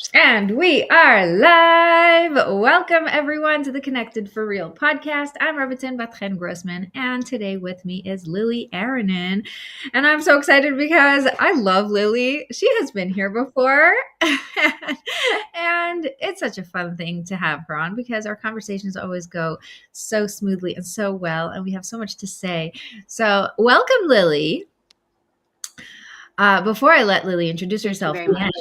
And we are live. Welcome, everyone, to the Connected for Real podcast. I'm Rebbetzin Bat-Chen Grossman, and today with me is Lily Aronin. And I'm so excited because I love Lily. She has been here before, and it's such a fun thing to have her on because our conversations always go so smoothly and so well, and we have so much to say. So, welcome, Lily. Before I let Lily introduce Thank you herself very much.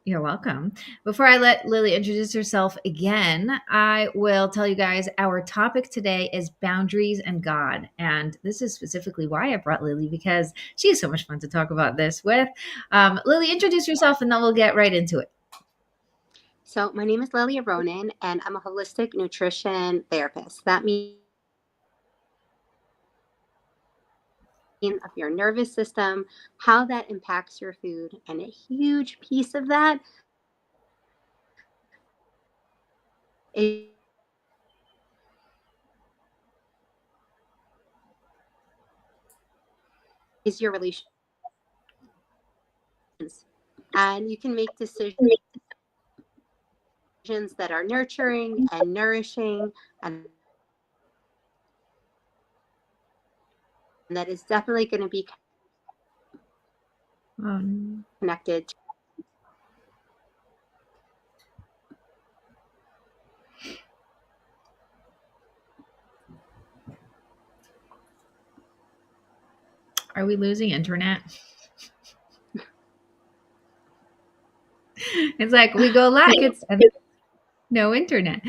You're welcome. Before I let Lily introduce herself again, I will tell you guys our topic today is boundaries and God. And this is specifically why I brought Lily, because she's so much fun to talk about this with. Lily, introduce yourself and then we'll get right into it. So my name is Lily Aronin, and I'm a holistic nutrition therapist. That means of your nervous system, how that impacts your food, and a huge piece of that is your relations. And you can make decisions that are nurturing and nourishing, and that is definitely going to be connected to. Are we losing internet? It's like we go live and no internet.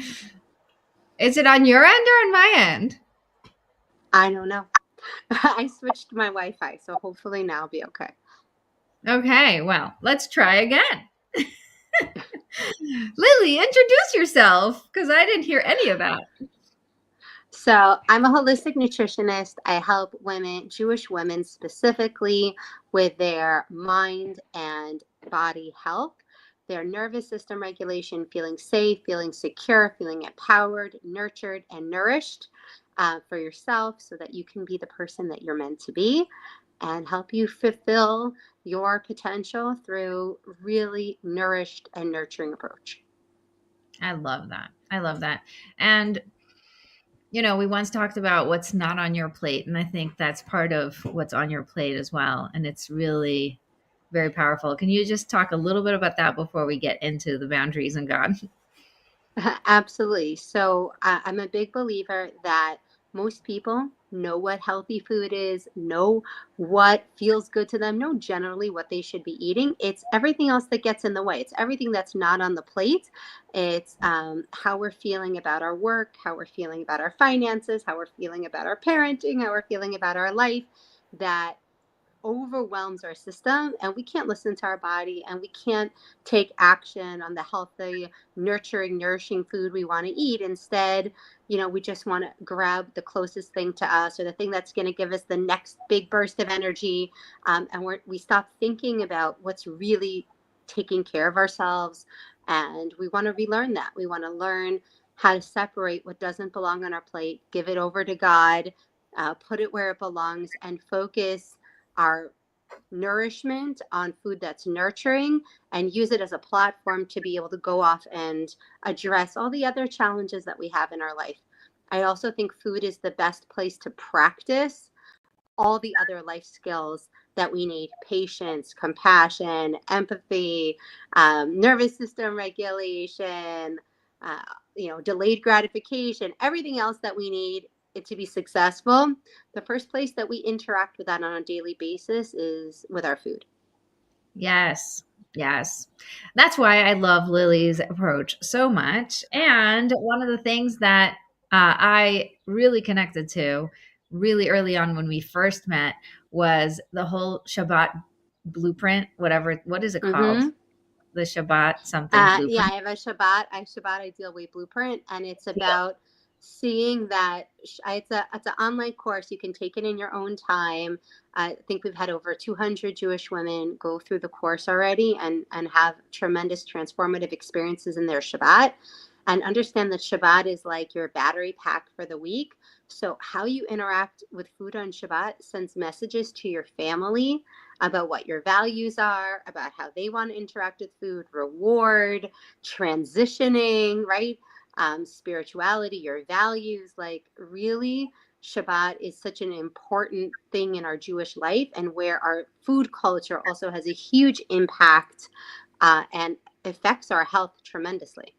Is it on your end or on my end? I don't know. I switched to my Wi-Fi, so hopefully now I'll be okay. Okay, well, let's try again. Lily, introduce yourself because I didn't hear any of that. So I'm a holistic nutritionist. I help women, Jewish women specifically, with their mind and body health, their nervous system regulation, feeling safe, feeling secure, feeling empowered, nurtured, and nourished for yourself so that you can be the person that you're meant to be and help you fulfill your potential through really nourished and nurturing approach. I love that. I love that. And we once talked about what's not on your plate, and I think that's part of what's on your plate as well. And it's really very powerful. Can you just talk a little bit about that before we get into the boundaries and God? Absolutely. So I'm a big believer that most people know what healthy food is, know what feels good to them, know generally what they should be eating. It's everything else that gets in the way. It's everything that's not on the plate. It's how we're feeling about our work, how we're feeling about our finances, how we're feeling about our parenting, how we're feeling about our life that overwhelms our system, and we can't listen to our body, and we can't take action on the healthy, nurturing, nourishing food we want to eat. Instead, we just want to grab the closest thing to us, or the thing that's going to give us the next big burst of energy, and we stop thinking about what's really taking care of ourselves. And we want to relearn that. We want to learn how to separate what doesn't belong on our plate, give it over to God, put it where it belongs, and focus our nourishment on food that's nurturing, and use it as a platform to be able to go off and address all the other challenges that we have in our life. I also think food is the best place to practice all the other life skills that we need: patience, compassion, empathy, nervous system regulation, delayed gratification, everything else that we need it to be successful. The first place that we interact with that on a daily basis is with our food. Yes. Yes. That's why I love Lily's approach so much. And one of the things that I really connected to really early on when we first met was the whole Shabbat blueprint, what is it called? Mm-hmm. The Shabbat something Yeah, blueprint. I have a Shabbat Ideal Weight Blueprint, and it's about seeing that it's an online course. You can take it in your own time. I think we've had over 200 Jewish women go through the course already and have tremendous transformative experiences in their Shabbat, and understand that Shabbat is like your battery pack for the week. So how you interact with food on Shabbat sends messages to your family, about what your values are, about how they want to interact with food, reward, transitioning, right? Spirituality, your values, like really Shabbat is such an important thing in our Jewish life, and where our food culture also has a huge impact and affects our health tremendously.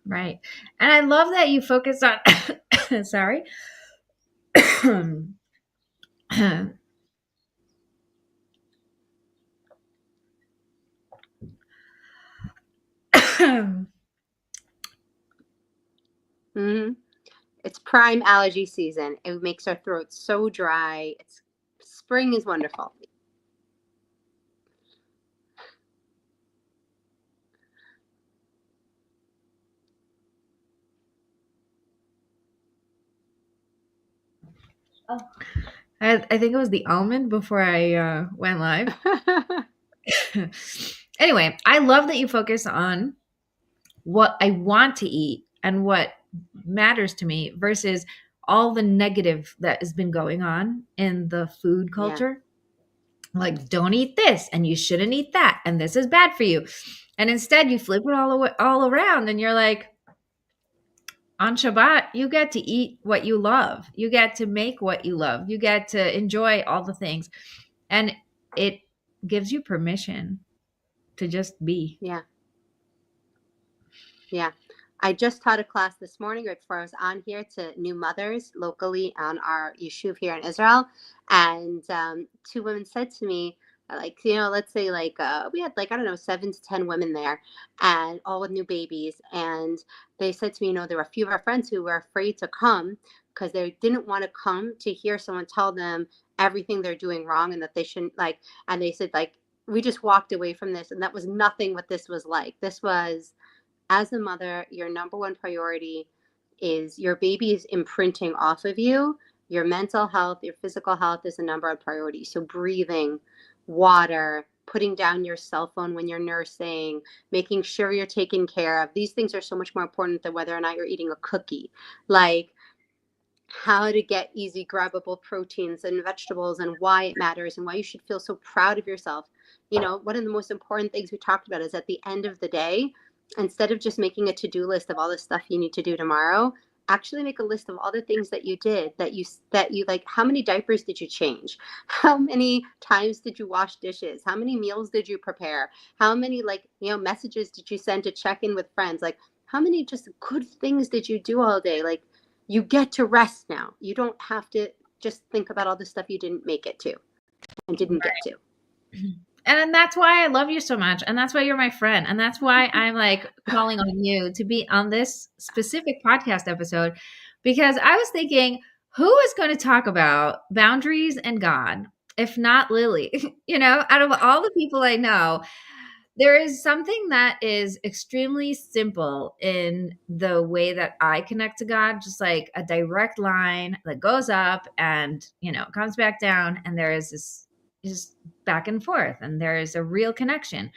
Right. And I love that you focus on, sorry. Mm-hmm. It's prime allergy season. It makes our throat so dry. Spring is wonderful. Oh. I think it was the almond before I went live. Anyway, I love that you focus on what I want to eat and what matters to me versus all the negative that has been going on in the food Yeah, culture. Like, don't eat this and you shouldn't eat that and this is bad for you. And instead you flip it all around and you're like, on Shabbat, you get to eat what you love. You get to make what you love. You get to enjoy all the things. And it gives you permission to just be. yeah, yeah. I just taught a class this morning right before I was on here to new mothers locally on our yeshuv here in Israel. And two women said to me, like, let's say like we had like, I don't know, 7 to 10 women there and all with new babies. And they said to me, there were a few of our friends who were afraid to come because they didn't want to come to hear someone tell them everything they're doing wrong and that they shouldn't like. And they said, like, we just walked away from this. And that was nothing what this was like. This was, as a mother, your number one priority is your baby is imprinting off of you. Your mental health, your physical health is a number one priority. So breathing, water, putting down your cell phone when you're nursing, making sure you're taken care of. These things are so much more important than whether or not you're eating a cookie. Like, how to get easy grabbable proteins and vegetables and why it matters and why you should feel so proud of yourself. One of the most important things we talked about is at the end of the day, instead of just making a to-do list of all the stuff you need to do tomorrow, actually make a list of all the things that you did, that you like. How many diapers did you change? How many times did you wash dishes? How many meals did you prepare? How many messages did you send to check in with friends? Like, how many just good things did you do all day? Like, you get to rest now. You don't have to just think about all the stuff you didn't make it to and didn't get to. And that's why I love you so much. And that's why you're my friend. And that's why I'm like calling on you to be on this specific podcast episode, because I was thinking, who is going to talk about boundaries and God, if not Lily? Out of all the people I know, there is something that is extremely simple in the way that I connect to God, just like a direct line that goes up and, comes back down. And there is this just back and forth, and there is a real connection.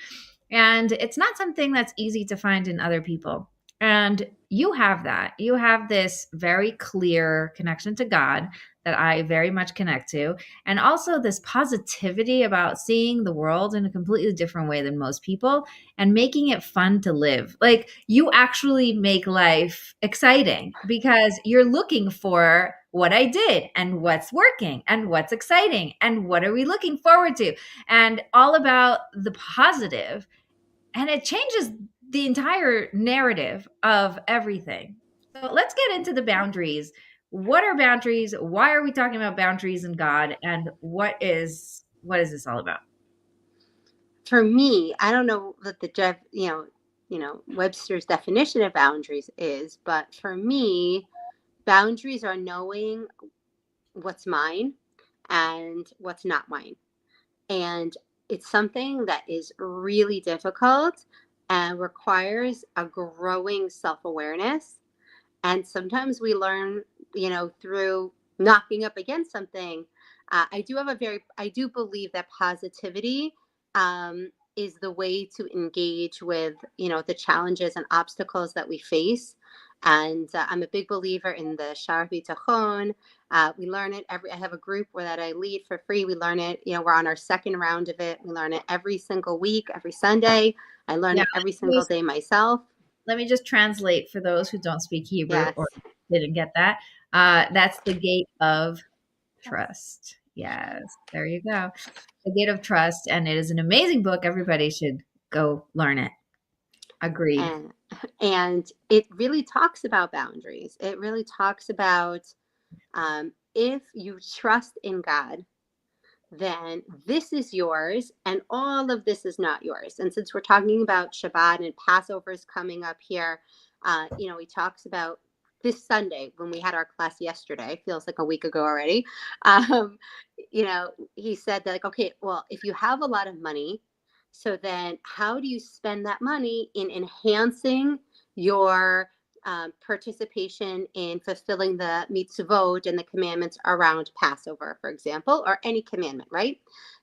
And it's not something that's easy to find in other people. And you have that. You have this very clear connection to God that I very much connect to. And also this positivity about seeing the world in a completely different way than most people and making it fun to live. Like, you actually make life exciting because you're looking for what I did and what's working and what's exciting and what are we looking forward to, and all about the positive. And it changes the entire narrative of everything. So let's get into the boundaries. What are boundaries? Why are we talking about boundaries and God? And what is this all about? For me, I don't know what the Webster's definition of boundaries is, but for me, boundaries are knowing what's mine and what's not mine. And it's something that is really difficult and requires a growing self-awareness. And sometimes we learn, through knocking up against something. I do believe that positivity is the way to engage with, the challenges and obstacles that we face. And I'm a big believer in the Shar B'Tachon, We learn it I have a group where that I lead for free. We learn it, we're on our second round of it. We learn it every single week, every Sunday. I learn Yeah. it every single day myself. Let me just translate for those who don't speak Hebrew Yes. or didn't get that. That's the gate of trust. Yes, there you go. The Gate of Trust, and it is an amazing book. Everybody should go learn it. Agreed. And, and it really talks about boundaries. It really talks about if you trust in God, then this is yours and all of this is not yours. And since we're talking about Shabbat and Passover is coming up here, he talks about this Sunday when we had our class yesterday, feels like a week ago already. Um, he said that, like, okay, well, if you have a lot of money, so then how do you spend that money in enhancing your participation in fulfilling the mitzvot and the commandments around Passover, for example, or any commandment, right?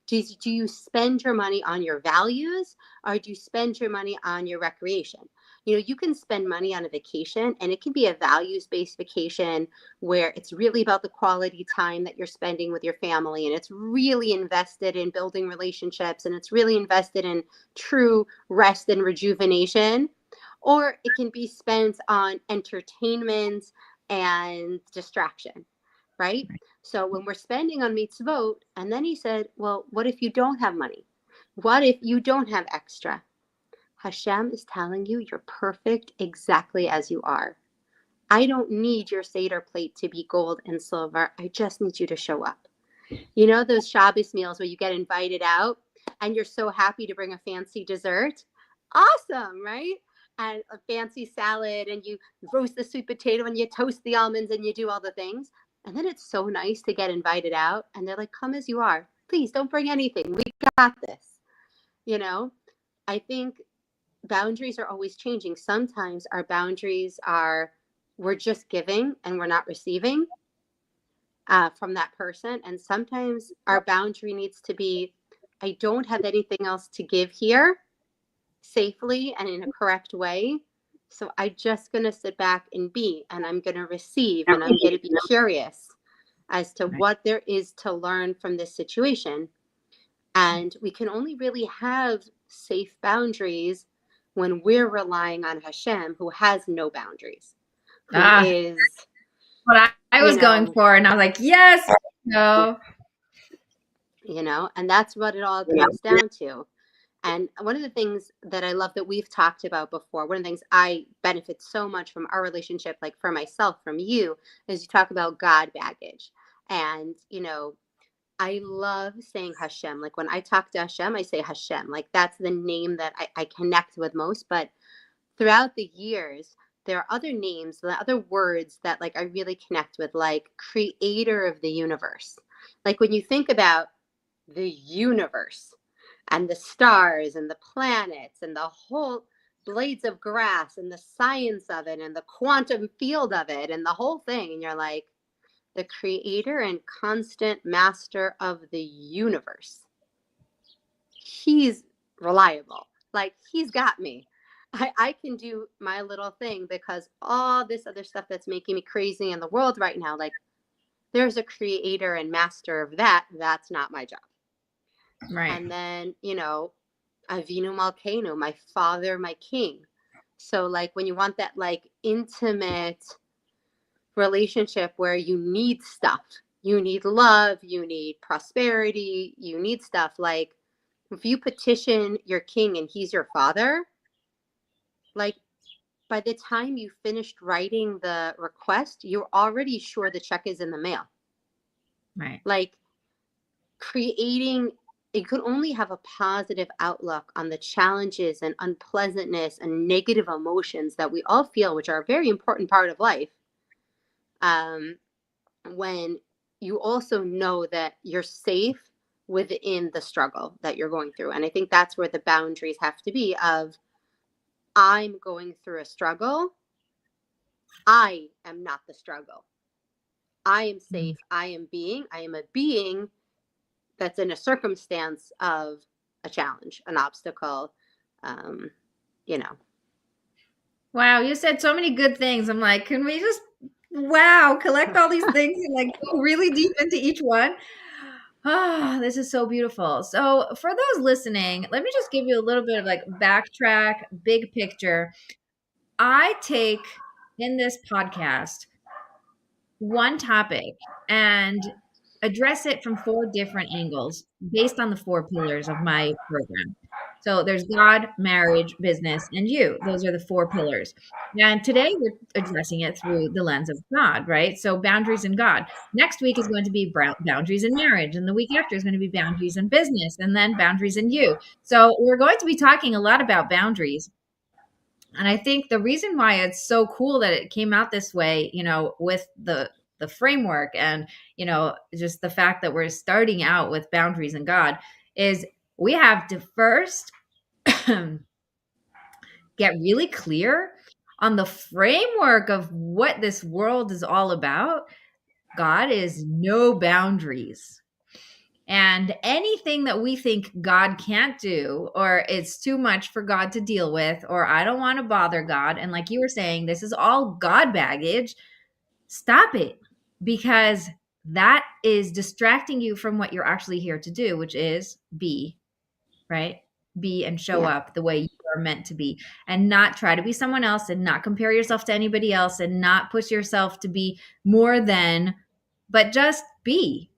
Do you spend your money on your values, or do you spend your money on your recreation? You can spend money on a vacation, and it can be a values-based vacation where it's really about the quality time that you're spending with your family, and it's really invested in building relationships, and it's really invested in true rest and rejuvenation. Or it can be spent on entertainment and distraction, right? So when we're spending on mitzvot, and then he said, well, what if you don't have money? What if you don't have extra? Hashem is telling you you're perfect exactly as you are. I don't need your Seder plate to be gold and silver. I just need you to show up. Those Shabbos meals where you get invited out and you're so happy to bring a fancy dessert? Awesome, right? And a fancy salad, and you roast the sweet potato and you toast the almonds and you do all the things. And then it's so nice to get invited out and they're like, come as you are. Please don't bring anything. We got this. You know, I think boundaries are always changing. Sometimes our boundaries are we're just giving and we're not receiving from that person. And sometimes our boundary needs to be I don't have anything else to give here safely and in a correct way. So I'm just going to sit back and be, and I'm going to receive, and I'm going to be curious as to what there is to learn from this situation. And we can only really have safe boundaries when we're relying on Hashem, who has no boundaries, who Ah, is, what I you was going know, for, and I was like, yes, no. and that's what it all comes down to. And one of the things that I love that we've talked about before, one of the things I benefit so much from our relationship, like for myself, from you, is you talk about God baggage. And, I love saying Hashem. Like when I talk to Hashem, I say Hashem. Like that's the name that I connect with most. But throughout the years, there are other names, the other words that like I really connect with, like creator of the universe. Like when you think about the universe and the stars and the planets and the whole blades of grass and the science of it and the quantum field of it and the whole thing, and you're like, the creator and constant master of the universe, he's reliable. Like he's got me. I can do my little thing because all this other stuff that's making me crazy in the world right now, like there's a creator and master of that. That's not my job. Right. And then, Avinu Malkeinu, my father, my king. So like when you want that like intimate relationship where you need stuff, you need love, you need prosperity, you need stuff, like if you petition your king and he's your father, like by the time you finished writing the request, you're already sure the check is in the mail. Right. Like creating, you could only have a positive outlook on the challenges and unpleasantness and negative emotions that we all feel, which are a very important part of life. When you also know that you're safe within the struggle that you're going through. And I think that's where the boundaries have to be of, I'm going through a struggle. I am not the struggle. I am safe. I am a being that's in a circumstance of a challenge, an obstacle, you know. Wow, you said so many good things. I'm like, can we just Wow, collect all these things and like go really deep into each one. Ah, this is so beautiful. So, for those listening, let me just give you a little bit of like backtrack, big picture. I take in this podcast one topic and address it from four different angles based on the four pillars of my program. So there's God, marriage, business, and you. Those are the four pillars. And today we're addressing it through the lens of God, right? So boundaries in God. Next week is going to be boundaries in marriage. And the week after is going to be boundaries in business and then boundaries in you. So we're going to be talking a lot about boundaries. And I think the reason why it's so cool that it came out this way, with the framework and, just the fact that we're starting out with boundaries in God is we have to first get really clear on the framework of what this world is all about. God is no boundaries. And anything that we think God can't do, or it's too much for God to deal with, or I don't want to bother God. And like you were saying, this is all God baggage. Stop it, because that is distracting you from what you're actually here to do, which is be, right? Be and show Yeah. up the way you are meant to be, and not try to be someone else, and not compare yourself to anybody else, and not push yourself to be more than, but just be,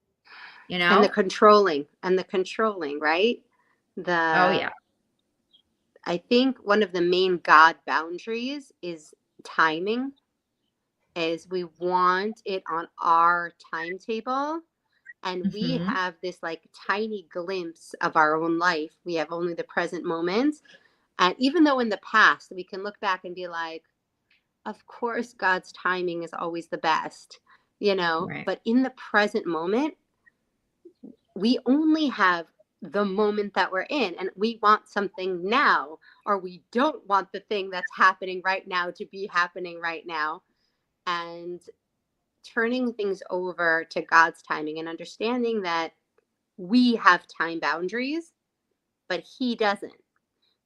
you And know? the controlling, right? Oh, The yeah. I think one of the main God boundaries is timing, is we want it on our timetable, and we Hmm. have this like tiny glimpse of our own life. We have only the present moment. And even though in the past we can look back and be like, of course, God's timing is always the best, Right. but in the present moment, we only have the moment that we're in, and we want something now, or we don't want the thing that's happening right now to be happening right now. And turning things over to God's timing and understanding that we have time boundaries, but He doesn't. Right.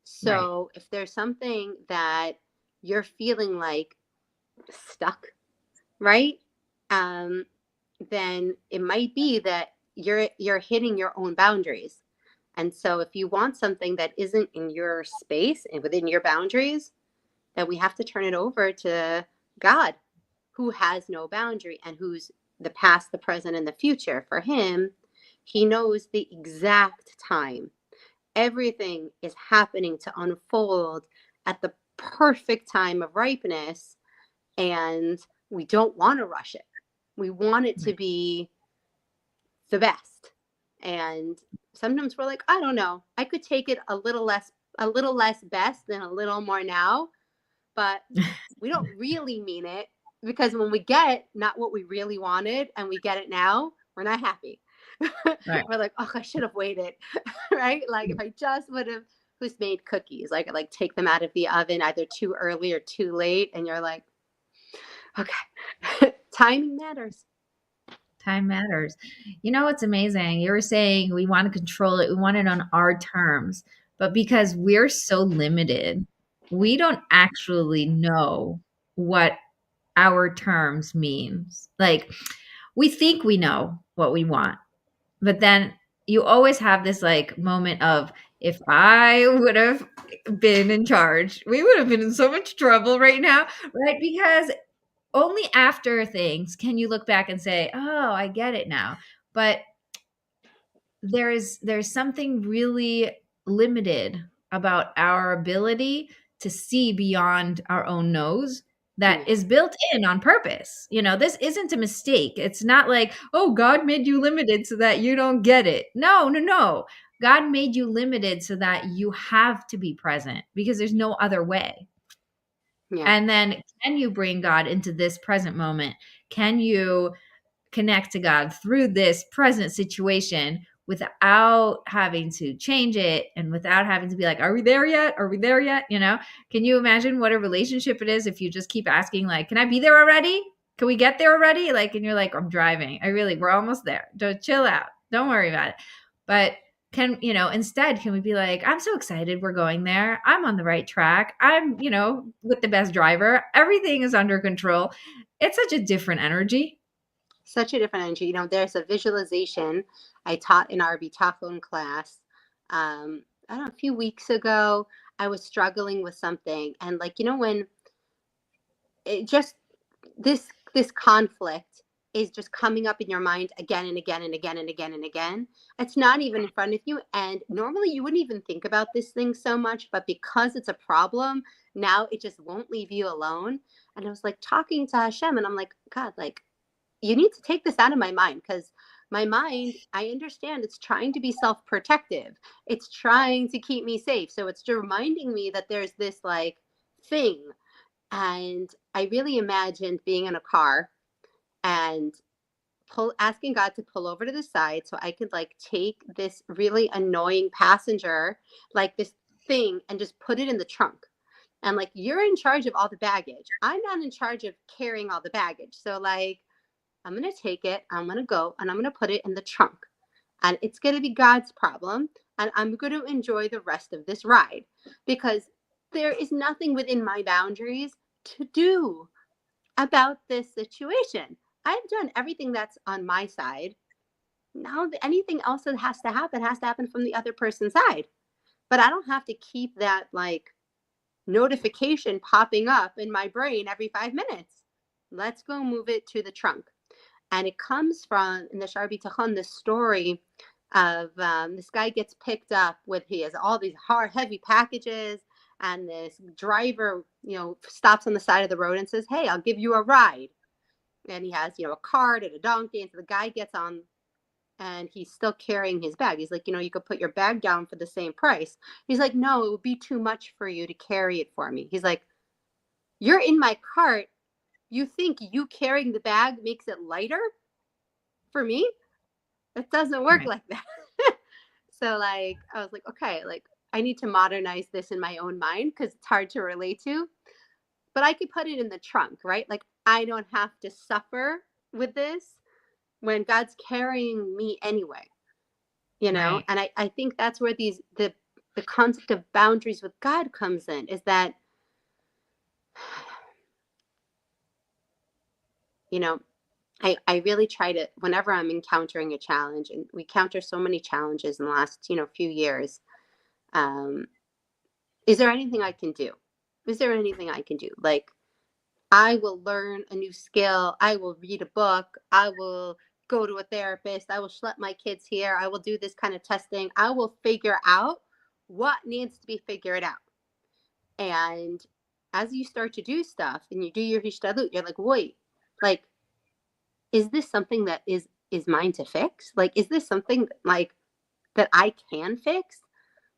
So if there's something that you're feeling like stuck, right? Um, then it might be that you're hitting your own boundaries. And so if you want something that isn't in your space and within your boundaries, then we have to turn it over to God, who has no boundary and who's the past, the present, and the future. For him, he knows the exact time. Everything is happening to unfold at the perfect time of ripeness, and we don't want to rush it. We want it to Right. be the best. And sometimes we're like, I don't know, I could take it a little less best than a little more now, but we don't really mean it, because when we get not what we really wanted and we get it now, we're not happy. Right. We're like, oh, I should have waited. Right? Like if I just would have, who's made cookies, like take them out of the oven either too early or too late, and you're like, okay. Timing matters. Time matters. You know what's amazing? You were saying we want to control it, we want it on our terms, but because we're so limited, we don't actually know what our terms means. Like, we think we know what we want, but then you always have this like moment of, if I would have been in charge, we would have been in so much trouble right now, right? Because only after things can you look back and say, "Oh, I get it now." But there's something really limited about our ability to see beyond our own nose that Yeah. is built in on purpose. This isn't a mistake. It's not like, "Oh, God made you limited so that you don't get it." No, no, no. God made you limited so that you have to be present because there's no other way. Yeah. And then can you bring God into this present moment? Can you connect to God through this present situation without having to change it and without having to be like, are we there yet? Are we there yet? Can you imagine what a relationship it is if you just keep asking, like, can I be there already? Can we get there already? Like, and you're like, I'm driving. We're almost there. Don't chill out. Don't worry about it. But Can, instead, can we be like, I'm so excited we're going there. I'm on the right track. I'm, with the best driver. Everything is under control. It's such a different energy. Such a different energy. There's a visualization I taught in our Bitachon class. I don't know, a few weeks ago, I was struggling with something. And like, when it just, this conflict is just coming up in your mind again and again and again and again and again. It's not even in front of you. And normally you wouldn't even think about this thing so much, but because it's a problem, now it just won't leave you alone. And I was like talking to Hashem, and I'm like, God, like, you need to take this out of my mind, because my mind, I understand it's trying to be self-protective. It's trying to keep me safe. So it's reminding me that there's this like thing. And I really imagined being in a car and asking God to pull over to the side so I could like take this really annoying passenger, like this thing, and just put it in the trunk. And like, you're in charge of all the baggage. I'm not in charge of carrying all the baggage. So like, I'm going to take it, I'm going to go, and I'm going to put it in the trunk. And it's going to be God's problem. And I'm going to enjoy the rest of this ride, because there is nothing within my boundaries to do about this situation. I've done everything that's on my side. Now, anything else that has to happen from the other person's side. But I don't have to keep that like notification popping up in my brain every 5 minutes. Let's go move it to the trunk. And it comes from, in the Shar Bitachon, the story of this guy gets picked up with, he has all these hard, heavy packages, and this driver, stops on the side of the road and says, hey, I'll give you a ride. And he has, a cart and a donkey. And so the guy gets on, and he's still carrying his bag. He's like, you could put your bag down for the same price. He's like, no, it would be too much for you to carry it for me. He's like, you're in my cart. You think you carrying the bag makes it lighter for me? It doesn't work Right. like that. So like, I was like, okay, like I need to modernize this in my own mind, because it's hard to relate to. But I could put it in the trunk, right? Like, I don't have to suffer with this when God's carrying me anyway, Right. And I think that's where the concept of boundaries with God comes in, is that, you know, I really try to, whenever I'm encountering a challenge, and we counter so many challenges in the last, few years, um, is there anything I can do? Is there anything I can do? Like, I will learn a new skill. I will read a book. I will go to a therapist. I will schlep my kids here. I will do this kind of testing. I will figure out what needs to be figured out. And as you start to do stuff and you do your hishtadlut, you're like, wait, like, is this something that is mine to fix? Like, is this something like that I can fix?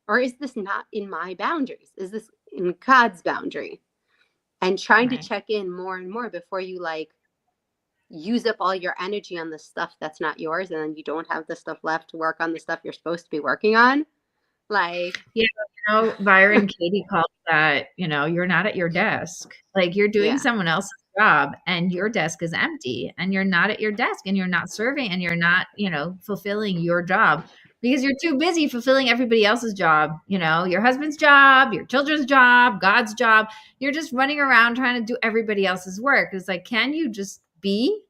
Or is this not in my boundaries? Is this in God's boundary? And trying to Right. check in more and more before you like use up all your energy on the stuff that's not yours, and then you don't have the stuff left to work on the stuff you're supposed to be working on. Like, Yeah, Byron Katie calls that, you're not at your desk. Like, you're doing yeah, someone else's job and your desk is empty and you're not at your desk and you're not serving and you're not, fulfilling your job because you're too busy fulfilling everybody else's job, your husband's job, your children's job, God's job. You're just running around trying to do everybody else's work. It's like, can you just be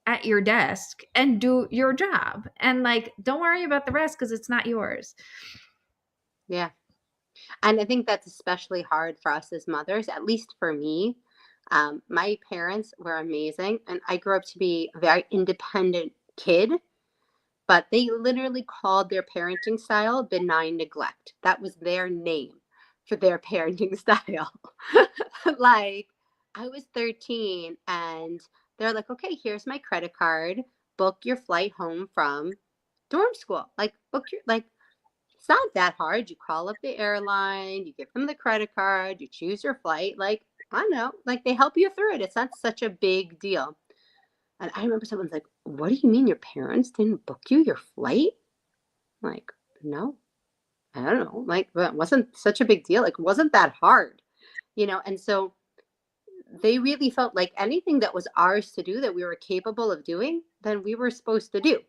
at your desk and do your job? And like, don't worry about the rest because it's not yours. yeah. And I think that's especially hard for us as mothers, at least for me. My parents were amazing, and I grew up to be a very independent kid, but they literally called their parenting style benign neglect. That was their name for their parenting style. Like, I was 13, and they're like, okay, here's my credit card. Book your flight home from dorm school. Like, book your, like, it's not that hard. You call up the airline, you give them the credit card, you choose your flight. Like, I don't know, like they help you through it. It's not such a big deal. And I remember someone's like, what do you mean your parents didn't book you your flight? I'm like, no, I don't know. Like, that wasn't such a big deal. Like, it wasn't that hard, And so they really felt like anything that was ours to do that we were capable of doing, then we were supposed to do.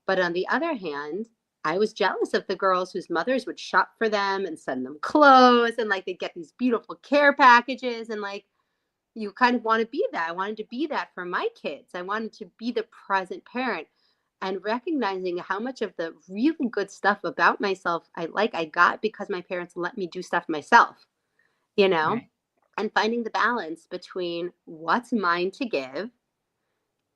But on the other hand, I was jealous of the girls whose mothers would shop for them and send them clothes, and like they'd get these beautiful care packages, and like you kind of want to be that. I wanted to be that for my kids. I wanted to be the present parent, and recognizing how much of the really good stuff about myself I got because my parents let me do stuff myself, you know, Right. and finding the balance between what's mine to give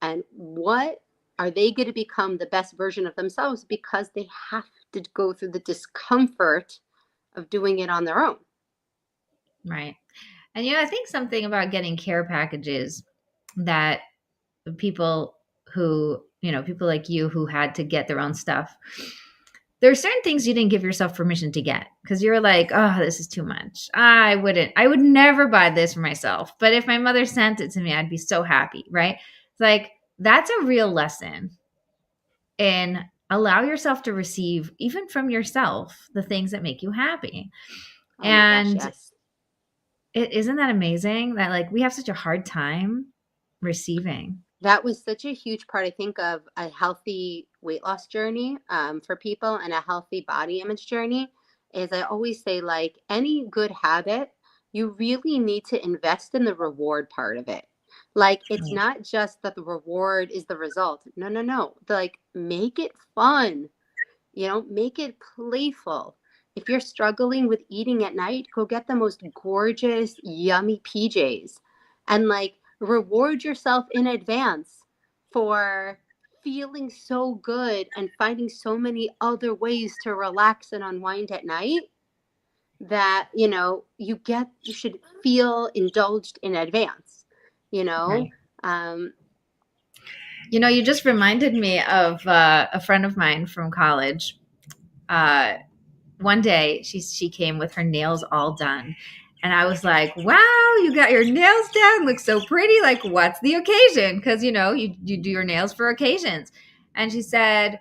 and what are they going to become the best version of themselves because they have to go through the discomfort of doing it on their own. Right. And I think something about getting care packages that people people like you who had to get their own stuff. There are certain things you didn't give yourself permission to get because you're like, oh, this is too much. I would never buy this for myself. But if my mother sent it to me, I'd be so happy, right? It's like, that's a real lesson in allow yourself to receive, even from yourself, the things that make you happy. Oh my gosh, And yes. it isn't that amazing that like we have such a hard time receiving. That was such a huge part, I think, of a healthy weight loss journey for people and a healthy body image journey. Is I always say, like any good habit, you really need to invest in the reward part of it. Like, it's Right. not just that the reward is the result. No, no, no. Like, make it fun. Make it playful. If you're struggling with eating at night, go get the most gorgeous, yummy PJs and like reward yourself in advance for feeling so good and finding so many other ways to relax and unwind at night that, you should feel indulged in advance, you know? Right. Um, You just reminded me of a friend of mine from college. Uh, One day, she came with her nails all done, and I was like, "Wow, you got your nails done! Look so pretty! Like, what's the occasion? Because you do your nails for occasions." And she said,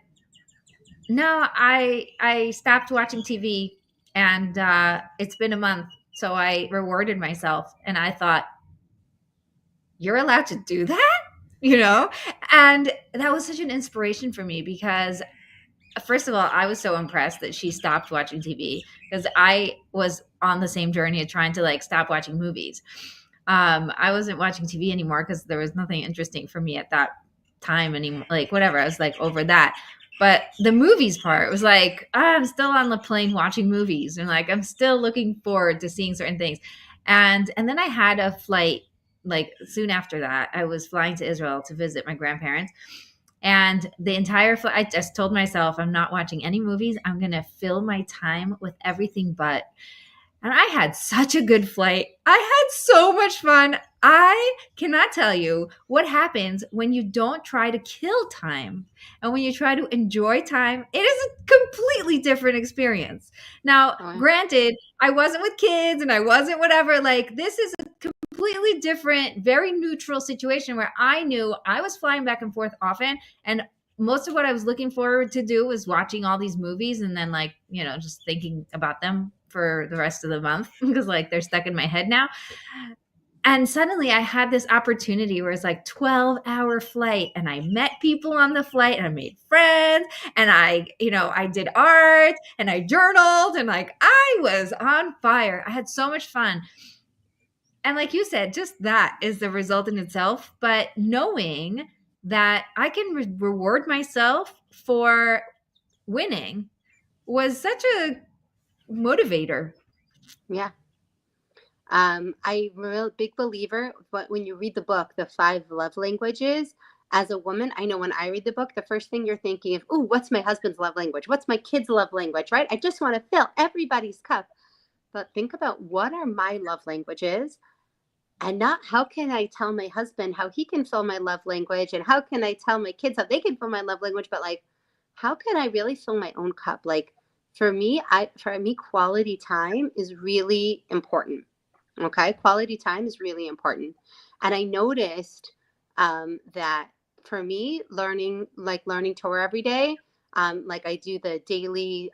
"No, I stopped watching TV, and it's been a month, so I rewarded myself." And I thought, "You're allowed to do that?" You know? And that was such an inspiration for me because first of all, I was so impressed that she stopped watching TV because I was on the same journey of trying to like stop watching movies. I wasn't watching TV anymore because there was nothing interesting for me at that time anymore. Like whatever, I was like over that. But the movies part was like, I'm still on the plane watching movies, and like I'm still looking forward to seeing certain things. And then I had a flight like soon after that. I was flying to Israel to visit my grandparents, and the entire flight, I just told myself, I'm not watching any movies. I'm going to fill my time with everything but. And I had such a good flight. I had so much fun. I cannot tell you what happens when you don't try to kill time and when you try to enjoy time. It is a completely different experience. Now, oh, granted, I wasn't with kids and I wasn't whatever. Like, this is a completely different, very neutral situation where I knew I was flying back and forth often. And most of what I was looking forward to do was watching all these movies and then like, just thinking about them for the rest of the month because like they're stuck in my head now. And suddenly I had this opportunity where it's like 12-hour flight and I met people on the flight and I made friends and I did art and I journaled and like I was on fire. I had so much fun. And like you said, just that is the result in itself. But knowing that I can reward myself for winning was such a motivator. yeah. I'm a real big believer, but when you read the book, The Five Love Languages, as a woman, I know when I read the book, the first thing you're thinking of, oh, what's my husband's love language? What's my kid's love language, right? I just want to fill everybody's cup. But think about what are my love languages and not how can I tell my husband how he can fill my love language and how can I tell my kids how they can fill my love language, but like, how can I really fill my own cup? Like for me, quality time is really important. Okay, quality time is really important. And I noticed that for me, learning Torah every day, like I do the daily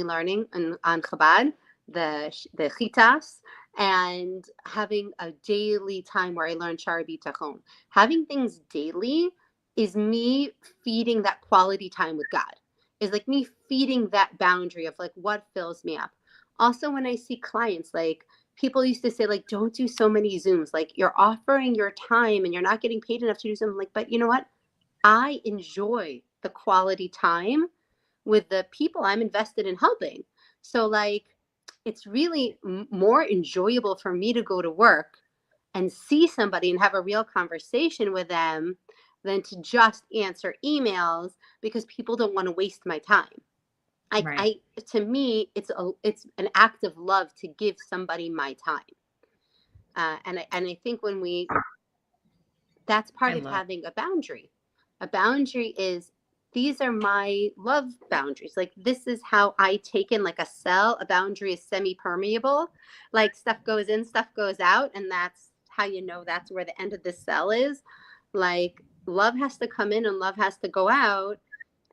learning on Chabad, the chitas, and having a daily time where I learn Shari B'Tachon. Having things daily is me feeding that quality time with God. is like me feeding that boundary of like what fills me up. Also, when I see clients, like people used to say, like, don't do so many Zooms. Like you're offering your time and you're not getting paid enough to do something. Like, but you know what? I enjoy the quality time with the people I'm invested in helping. So like it's really more enjoyable for me to go to work and see somebody and have a real conversation with them than to just answer emails because people don't want to waste my time. Right. I to me, it's an act of love to give somebody my time, and I think when we that's I part of love. having a boundary. A boundary is these are my love boundaries. Like this is how I take in like a cell. A boundary is semi-permeable. Like stuff goes in, stuff goes out, and that's how you know that's where the end of the cell is. Like love has to come in and love has to go out.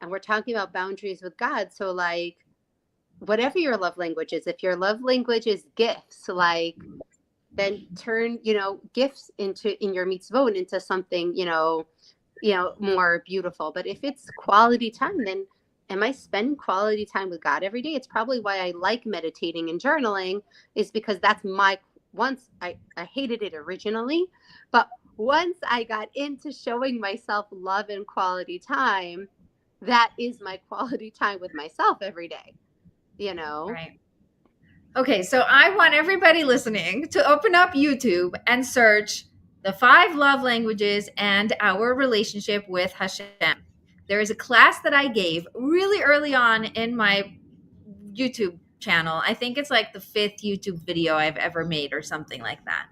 And we're talking about boundaries with God. So like whatever your love language is, if your love language is gifts, like then turn, gifts into in your mitzvot into something, more beautiful. But if it's quality time, then am I spending quality time with God every day? It's probably why I like meditating and journaling, is because that's my once I hated it originally, but once I got into showing myself love and quality time, that is my quality time with myself every day, you know? Right. Okay, so I want everybody listening to open up YouTube and search the 5 love languages and our relationship with Hashem. There is a class that I gave really early on in my YouTube channel. I think it's like the 5th YouTube video I've ever made or something like that.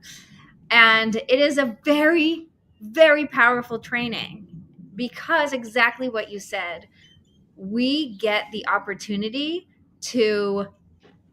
And it is a very, very powerful training because exactly what you said, we get the opportunity to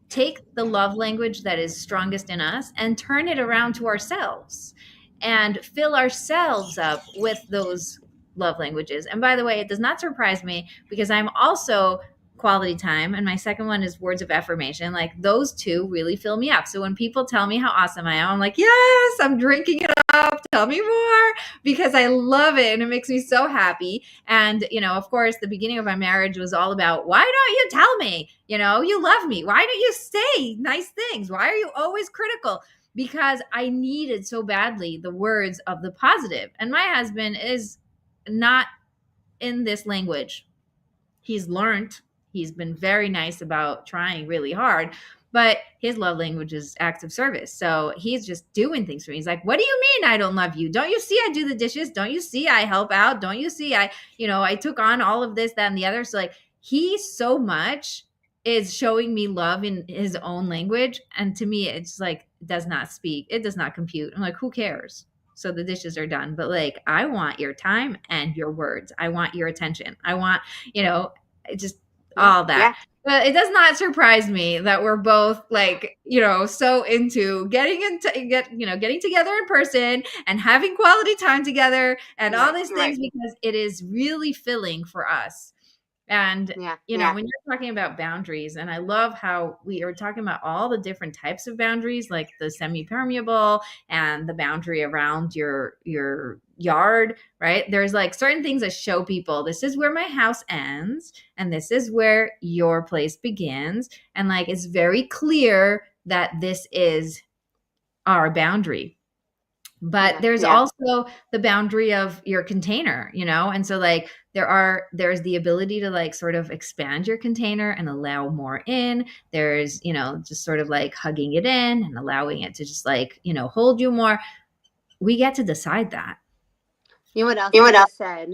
take the love language that is strongest in us and turn it around to ourselves and fill ourselves up with those love languages. And by the way, it does not surprise me because I'm also quality time and my second one is words of affirmation. Like those two really fill me up. So when people tell me how awesome I am, I'm like, yes, I'm drinking it up. Tell me more because I love it and it makes me so happy. And, of course, the beginning of my marriage was all about, why don't you tell me, you love me? Why don't you say nice things? Why are you always critical? Because I needed so badly the words of the positive. And my husband is not in this language. He's learned, he's been very nice about trying really hard, but his love language is acts of service. So he's just doing things for me. He's like, what do you mean I don't love you? Don't you see I do the dishes? Don't you see I help out? Don't you see I took on all of this, that, and the other? So like he so much is showing me love in his own language. And to me, it's like, does not speak. It does not compute. I'm like, who cares? So the dishes are done. But like, I want your time and your words. I want your attention. I want, just Yeah. all that. Yeah. But it does not surprise me that we're both like, so into getting together in person and having quality time together and all Right. these things because it is really filling for us. And, Yeah. when you're talking about boundaries, and I love how we are talking about all the different types of boundaries, like the semi-permeable and the boundary around your yard, right? There's like certain things that show people this is where my house ends and this is where your place begins. And like it's very clear that this is our boundary, but Yeah. there's Yeah. also the boundary of your container, and so like there's the ability to like sort of expand your container and allow more in. There's just sort of like hugging it in and allowing it to just like hold you more. We get to decide that. You know what else You know you what else? just said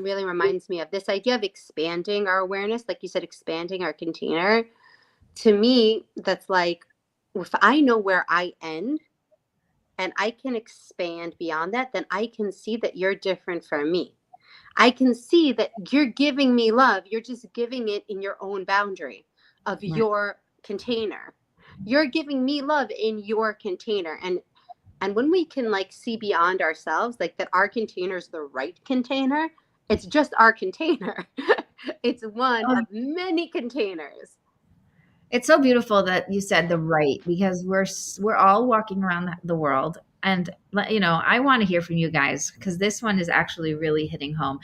really reminds me of this idea of expanding our awareness. Like you said, expanding our container. To me, that's like if I know where I end and I can expand beyond that, then I can see that you're different from me. I can see that you're giving me love. You're just giving it in your own boundary of Right. your container. You're giving me love in your container. And when we can like see beyond ourselves, like that our container is the right container, it's just our container. It's one of many containers. It's so beautiful that you said the right because we're all walking around the world and I want to hear from you guys because this one is actually really hitting home.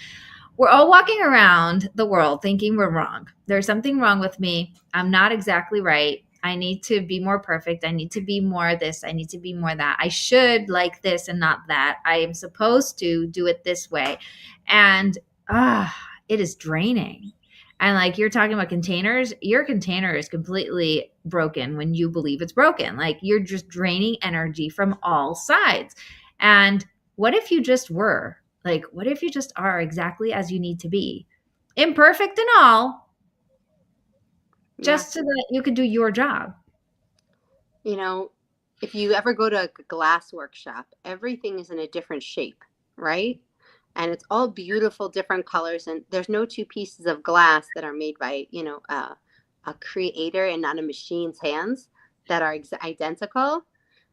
We're all walking around the world thinking we're wrong. There's something wrong with me. I'm not exactly right. I need to be more perfect. I need to be more this. I need to be more that. I should like this and not that. I am supposed to do it this way. And it is draining. And like you're talking about containers, your container is completely broken when you believe it's broken. Like you're just draining energy from all sides. And what if you just were? Like, what if you just are exactly as you need to be? Imperfect and all, Yeah. just so that you can do your job. You know, if you ever go to a glass workshop, everything is in a different shape, right? And it's all beautiful, different colors. And there's no two pieces of glass that are made by, a creator and not a machine's hands that are identical.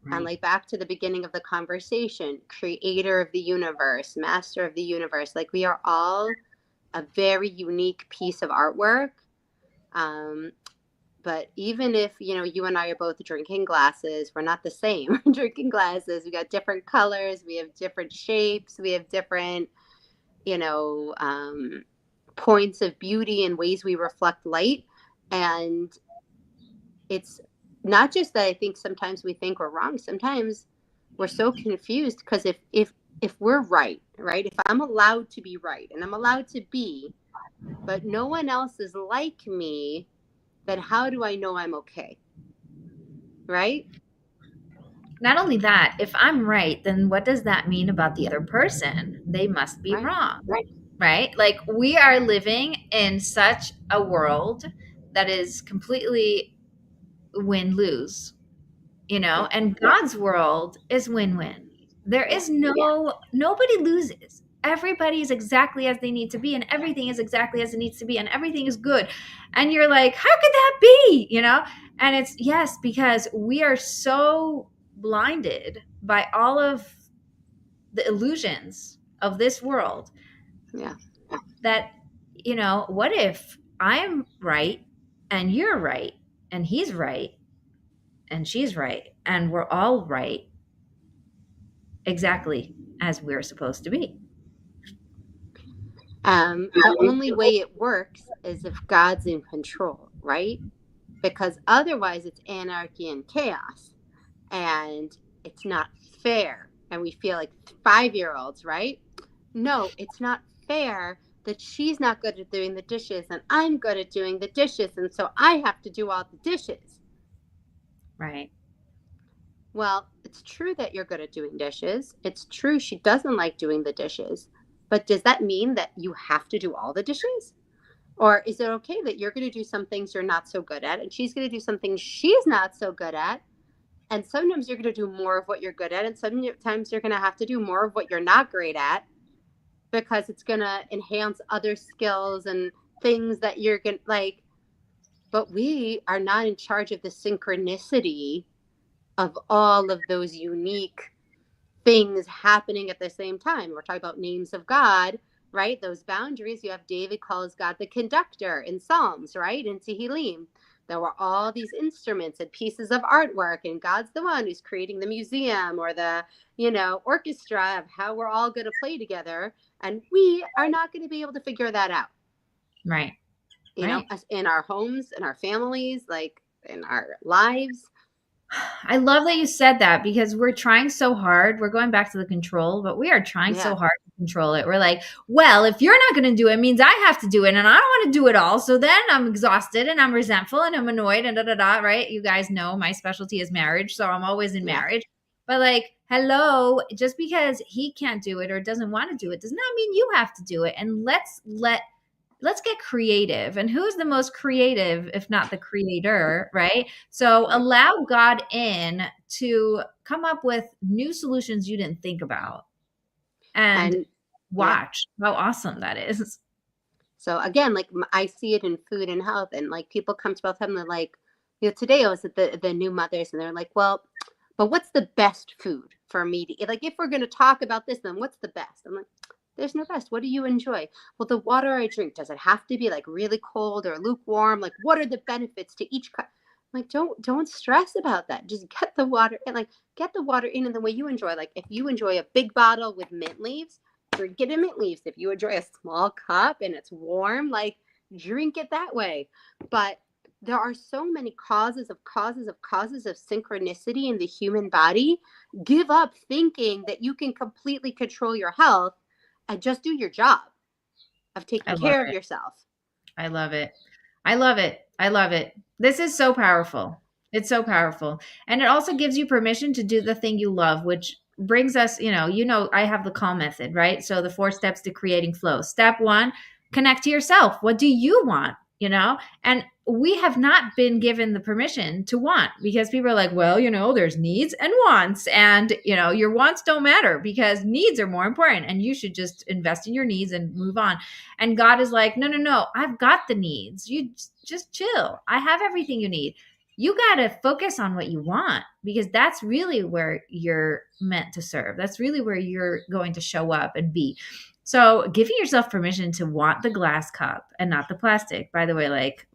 And Right. like back to the beginning of the conversation, creator of the universe, master of the universe, like we are all a very unique piece of artwork. Um, but even if, you and I are both drinking glasses, we're not the same. Drinking glasses, we got different colors, we have different shapes, we have different, you know, um, points of beauty and ways we reflect light. And it's not just that I think sometimes we think we're wrong. Sometimes we're so confused because if we're right, right? If I'm allowed to be right and I'm allowed to be, but no one else is like me, then how do I know I'm okay? Right? Not only that, if I'm right, then what does that mean about the other person? They must be Right? wrong, right? Like we are living in such a world that is completely win lose, Yeah. and God's world is win-win. There Yeah. is nobody loses. Everybody is exactly as they need to be, and everything is exactly as it needs to be, and everything is good. And you're like, how could that be? And it's yes, because we are so blinded by all of the illusions of this world Yeah. that, what if I'm right and you're right and he's right and she's right and we're all right exactly as we're supposed to be. The only way it works is if God's in control, right? Because otherwise it's anarchy and chaos and it's not fair. And we feel like 5-year-olds, right? No, it's not fair that she's not good at doing the dishes and I'm good at doing the dishes. And so I have to do all the dishes. Right. Well, it's true that you're good at doing dishes. It's true she doesn't like doing the dishes. But does that mean that you have to do all the dishes? Or is it okay that you're going to do some things you're not so good at and she's going to do some things she's not so good at? And sometimes you're going to do more of what you're good at. And sometimes you're going to have to do more of what you're not great at because it's going to enhance other skills and things that you're going to like. But we are not in charge of the synchronicity of all of those unique things happening at the same time. We're talking about names of God, right? Those boundaries. You have David calls God the conductor in Psalms, right? In Tehillim. There were all these instruments and pieces of artwork, and God's the one who's creating the museum or the, orchestra of how we're all going to play together. And we are not going to be able to figure that out, Right. Right. us in our homes, in our families, like in our lives. I love that you said that because we're trying so hard. We're going back to the control, but we are trying so Yeah. hard to control it. We're like, well, if you're not going to do it, it means I have to do it, and I don't want to do it all. So then I'm exhausted and I'm resentful and I'm annoyed and da da da. Right? You guys know my specialty is marriage, so I'm always in Yeah. marriage. But like, hello, just because he can't do it or doesn't want to do it does not mean you have to do it. And let's get creative. And who's the most creative if not the creator, right? So Right. allow God in to come up with new solutions you didn't think about and And yeah. watch how awesome that is. So again, like I see it in food and health, and like people come to us and they're like, today I was at the new mothers, and they're like, well, but what's the best food for me to eat? Like, if we're going to talk about this, then what's the best? I'm like, there's no best. What do you enjoy? Well, the water I drink, does it have to be like really cold or lukewarm? Like, what are the benefits to each cup? Like, don't stress about that. Just get the water and like get the water in the way you enjoy. Like, if you enjoy a big bottle with mint leaves, drink it in mint leaves. If you enjoy a small cup and it's warm, like drink it that way. But there are so many causes of synchronicity in the human body. Give up thinking that you can completely control your health and just do your job of I taking love care of it. yourself. I love it. I love it. I love it. This is so powerful. It's so powerful. And it also gives you permission to do the thing you love, which brings us, I have the call method, right? So the 4 steps to creating flow. Step 1, connect to yourself. What do you want? And we have not been given the permission to want, because people are like, well, there's needs and wants, and your wants don't matter because needs are more important, and you should just invest in your needs and move on. And God is like, no, no, no, I've got the needs. You just chill. I have everything you need. You got to focus on what you want, because that's really where you're meant to serve. That's really where you're going to show up and be. So giving yourself permission to want the glass cup and not the plastic. By the way, like,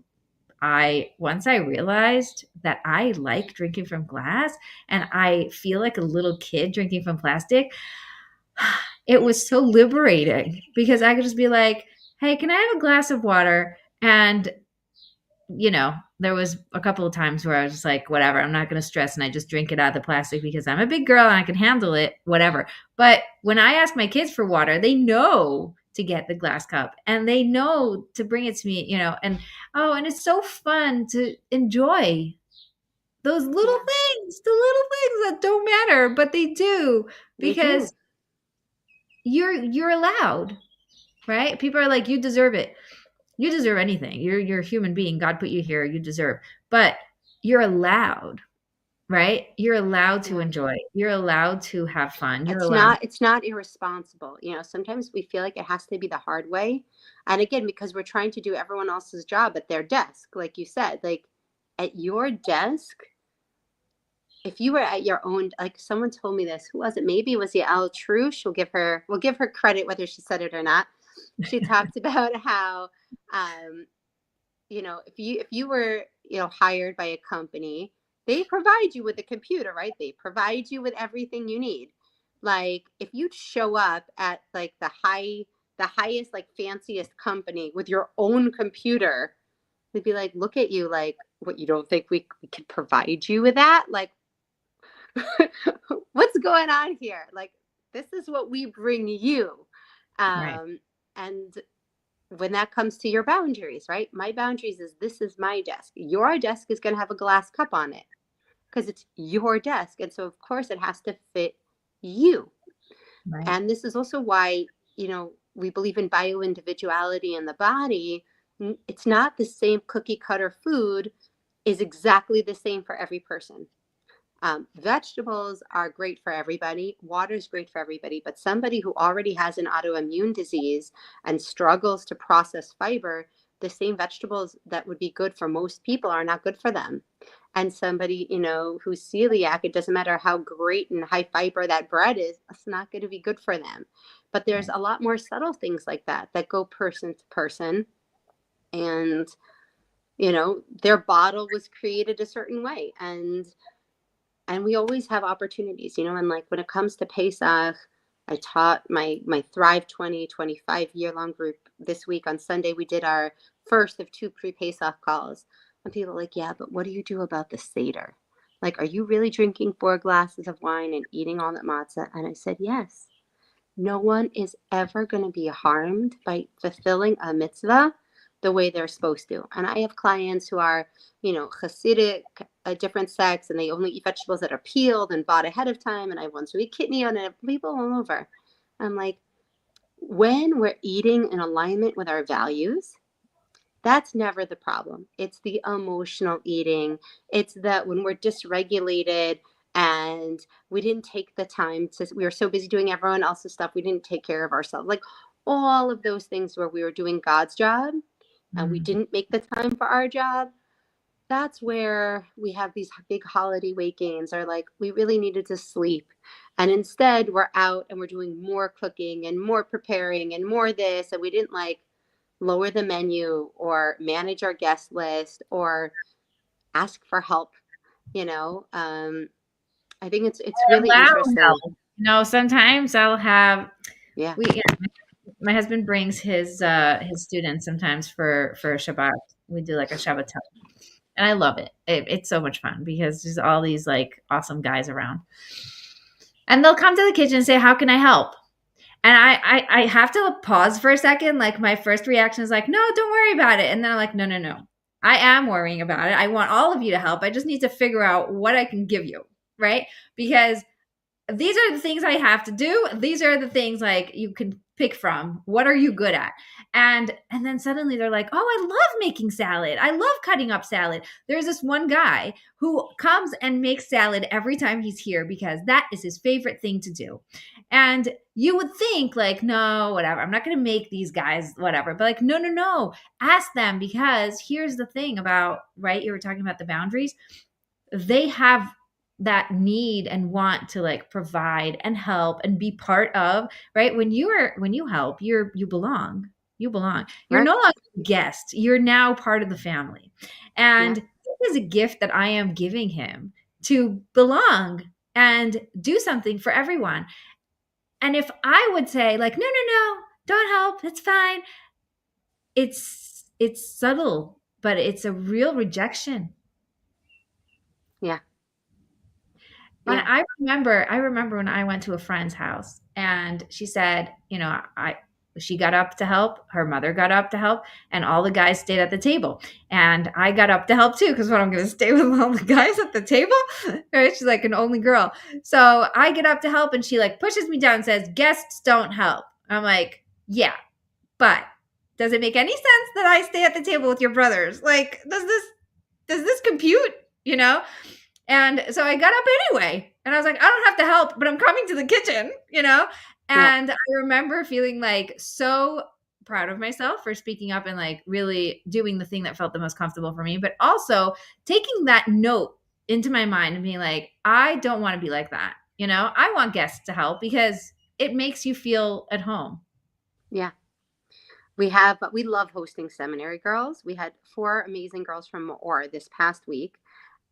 once I realized that I like drinking from glass and I feel like a little kid drinking from plastic, it was so liberating, because I could just be like, hey, can I have a glass of water? And, there was a couple of times where I was just like, whatever, I'm not going to stress. And I just drink it out of the plastic because I'm a big girl and I can handle it, whatever. But when I ask my kids for water, they know to get the glass cup and they know to bring it to me, and oh, and it's so fun to enjoy those little Yeah, things, the little things that don't matter, but they do, they do. because you're allowed, right? People are like, you deserve it. You deserve anything. You're a human being. God put you here. You deserve. But you're allowed, right? You're allowed to Yeah. enjoy. You're allowed to have fun. You're It's allowed. not it's not irresponsible. Sometimes we feel like it has to be the hard way. And again, because we're trying to do everyone else's job at their desk, like you said, like at your desk, if you were at your own, like someone told me this, who was it? Maybe it was the Al Trush. We'll give her credit whether she said it or not. She talked about how if you were hired by a company, they provide you with a computer, right? They provide you with everything you need. Like if you'd show up at like the highest, like fanciest company with your own computer, they'd be like, look at you, like, what, you don't think we could provide you with that? Like, what's going on here? Like, this is what we bring you. Right. And when that comes to your boundaries, right? My boundaries is, this is my desk. Your desk is going to have a glass cup on it because it's your desk. And so, of course, it has to fit you. Right. And this is also why, we believe in bio individuality in the body. It's not the same cookie cutter food is exactly the same for every person. Vegetables are great for everybody. Water is great for everybody. But somebody who already has an autoimmune disease and struggles to process fiber, the same vegetables that would be good for most people are not good for them. And somebody, who's celiac, it doesn't matter how great and high fiber that bread is, it's not going to be good for them. But there's Right. a lot more subtle things like that go person to person. And, their bottle was created a certain way. And we always have opportunities, and like when it comes to Pesach, I taught my Thrive 25 year long group this week. On Sunday we did our first of 2 pre-Pesach calls, and people are like, yeah, but what do you do about the Seder? Like, are you really drinking 4 glasses of wine and eating all that matzah? And I said, yes. No one is ever going to be harmed by fulfilling a mitzvah the way they're supposed to. And I have clients who are, Hasidic, a different sex, and they only eat vegetables that are peeled and bought ahead of time. And I have ones who eat kidney on it, people all over. I'm like, when we're eating in alignment with our values, that's never the problem. It's the emotional eating. It's that when we're dysregulated and we didn't take the time we were so busy doing everyone else's stuff, we didn't take care of ourselves. Like all of those things where we were doing God's job and we Mm. didn't make the time for our job. That's where we have these big holiday weight gains, or like we really needed to sleep. And instead we're out and we're doing more cooking and more preparing and more this. And we didn't like lower the menu or manage our guest list or ask for help. You know, I think it's really Allow interesting. help. Sometimes I'll have Yeah, my husband brings his students sometimes for Shabbat. We do like a Shabbat, and I love it. It's so much fun because there's all these like awesome guys around, and they'll come to the kitchen and say, "How can I help?" And I have to pause for a second. Like my first reaction is like, "No, don't worry about it," and then I'm like, "No, no, no, I am worrying about it. I want all of you to help. I just need to figure out what I can give you, right? Because these are the things I have to do. These are the things like you can pick from. What are you good at?" And then suddenly they're like, "Oh, I love making salad. I love cutting up salad." There's this one guy who comes and makes salad every time he's here because that is his favorite thing to do. And you would think like, "No, whatever. I'm not going to make these guys whatever." But like, "No, no, no. Ask them because here's the thing about, right? You were talking about the boundaries. They have that need and want to like provide and help and be part of, right? When you help, you belong. You belong. You're Right. no longer a guest. You're now part of the family. And Yeah. this is a gift that I am giving him to belong and do something for everyone. And if I would say like, "No, no, no, don't help. It's fine." It's subtle, but it's a real rejection. Yeah. And Yeah. I remember when I went to a friend's house and she said, she got up to help, her mother got up to help, and all the guys stayed at the table. And I got up to help too, because what, I'm going to stay with all the guys at the table? Right? She's like an only girl. So I get up to help and she like pushes me down and says, "Guests don't help." I'm like, "Yeah, but does it make any sense that I stay at the table with your brothers? Like, does this compute? You know?" And so I got up anyway. And I was like, "I don't have to help, but I'm coming to the kitchen, you know?" Yeah. And I remember feeling like so proud of myself for speaking up and like really doing the thing that felt the most comfortable for me, but also taking that note into my mind and being like, I don't want to be like that. I want guests to help because it makes you feel at home. Yeah. We love hosting seminary girls. We had four amazing girls from Maor this past week,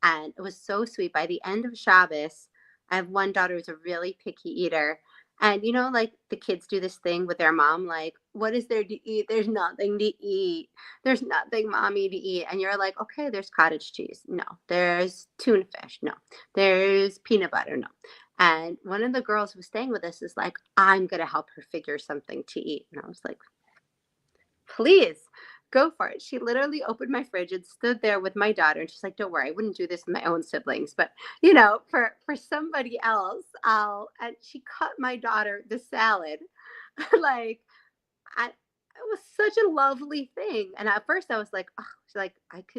and it was so sweet. By the end of Shabbos, I have one daughter who's a really picky eater. And like the kids do this thing with their mom, like, "What is there to eat? There's nothing to eat. There's nothing, mommy, to eat." And you're like, "Okay, there's cottage cheese. No. There's tuna fish. No. There's peanut butter. No." And one of the girls who was staying with us is like, "I'm going to help her figure something to eat." And I was like, "Please go for it." She literally opened my fridge and stood there with my daughter, and she's like, "Don't worry, I wouldn't do this with my own siblings, but for somebody else, I'll." And she cut my daughter the salad. Like, it was such a lovely thing. And at first I was like, "Oh," she's like,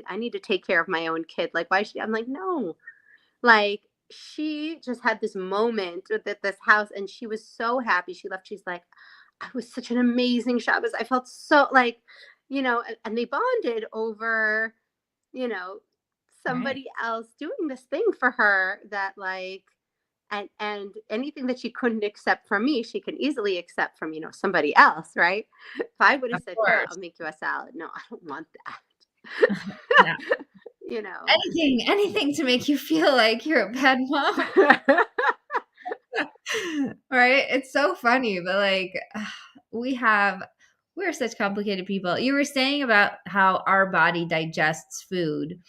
I need to take care of my own kid. Like, why should I'm like, "No." Like, she just had this moment at this house, and she was so happy. She left. She's like, "I was such an amazing Shabbos. I felt so like, and they bonded over, you know, Right. somebody else doing this thing for her that like, and anything that she couldn't accept from me, she can easily accept from, somebody else, right? If I would have Of said, "No, I'll course. make you a salad." No, I don't want Yeah. that. you know. Anything to make you feel like you're a bad mom. Right? It's so funny, but like we have we're such complicated people. You were saying about how our body digests food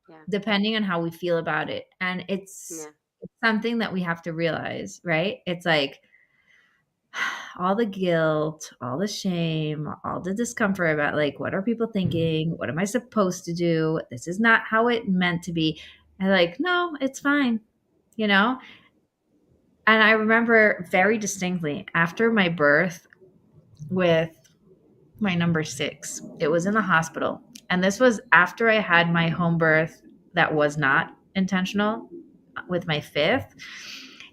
Yeah. depending on how we feel about it. And Yeah. it's something that we have to realize, right? It's like all the guilt, all the shame, all the discomfort about like what are people thinking? What am I supposed to do? This is not how it meant to be. And like, no, it's fine, you know? And I remember very distinctly after my birth with my number 6, it was in the hospital. And this was after I had my home birth that was not intentional with my 5th.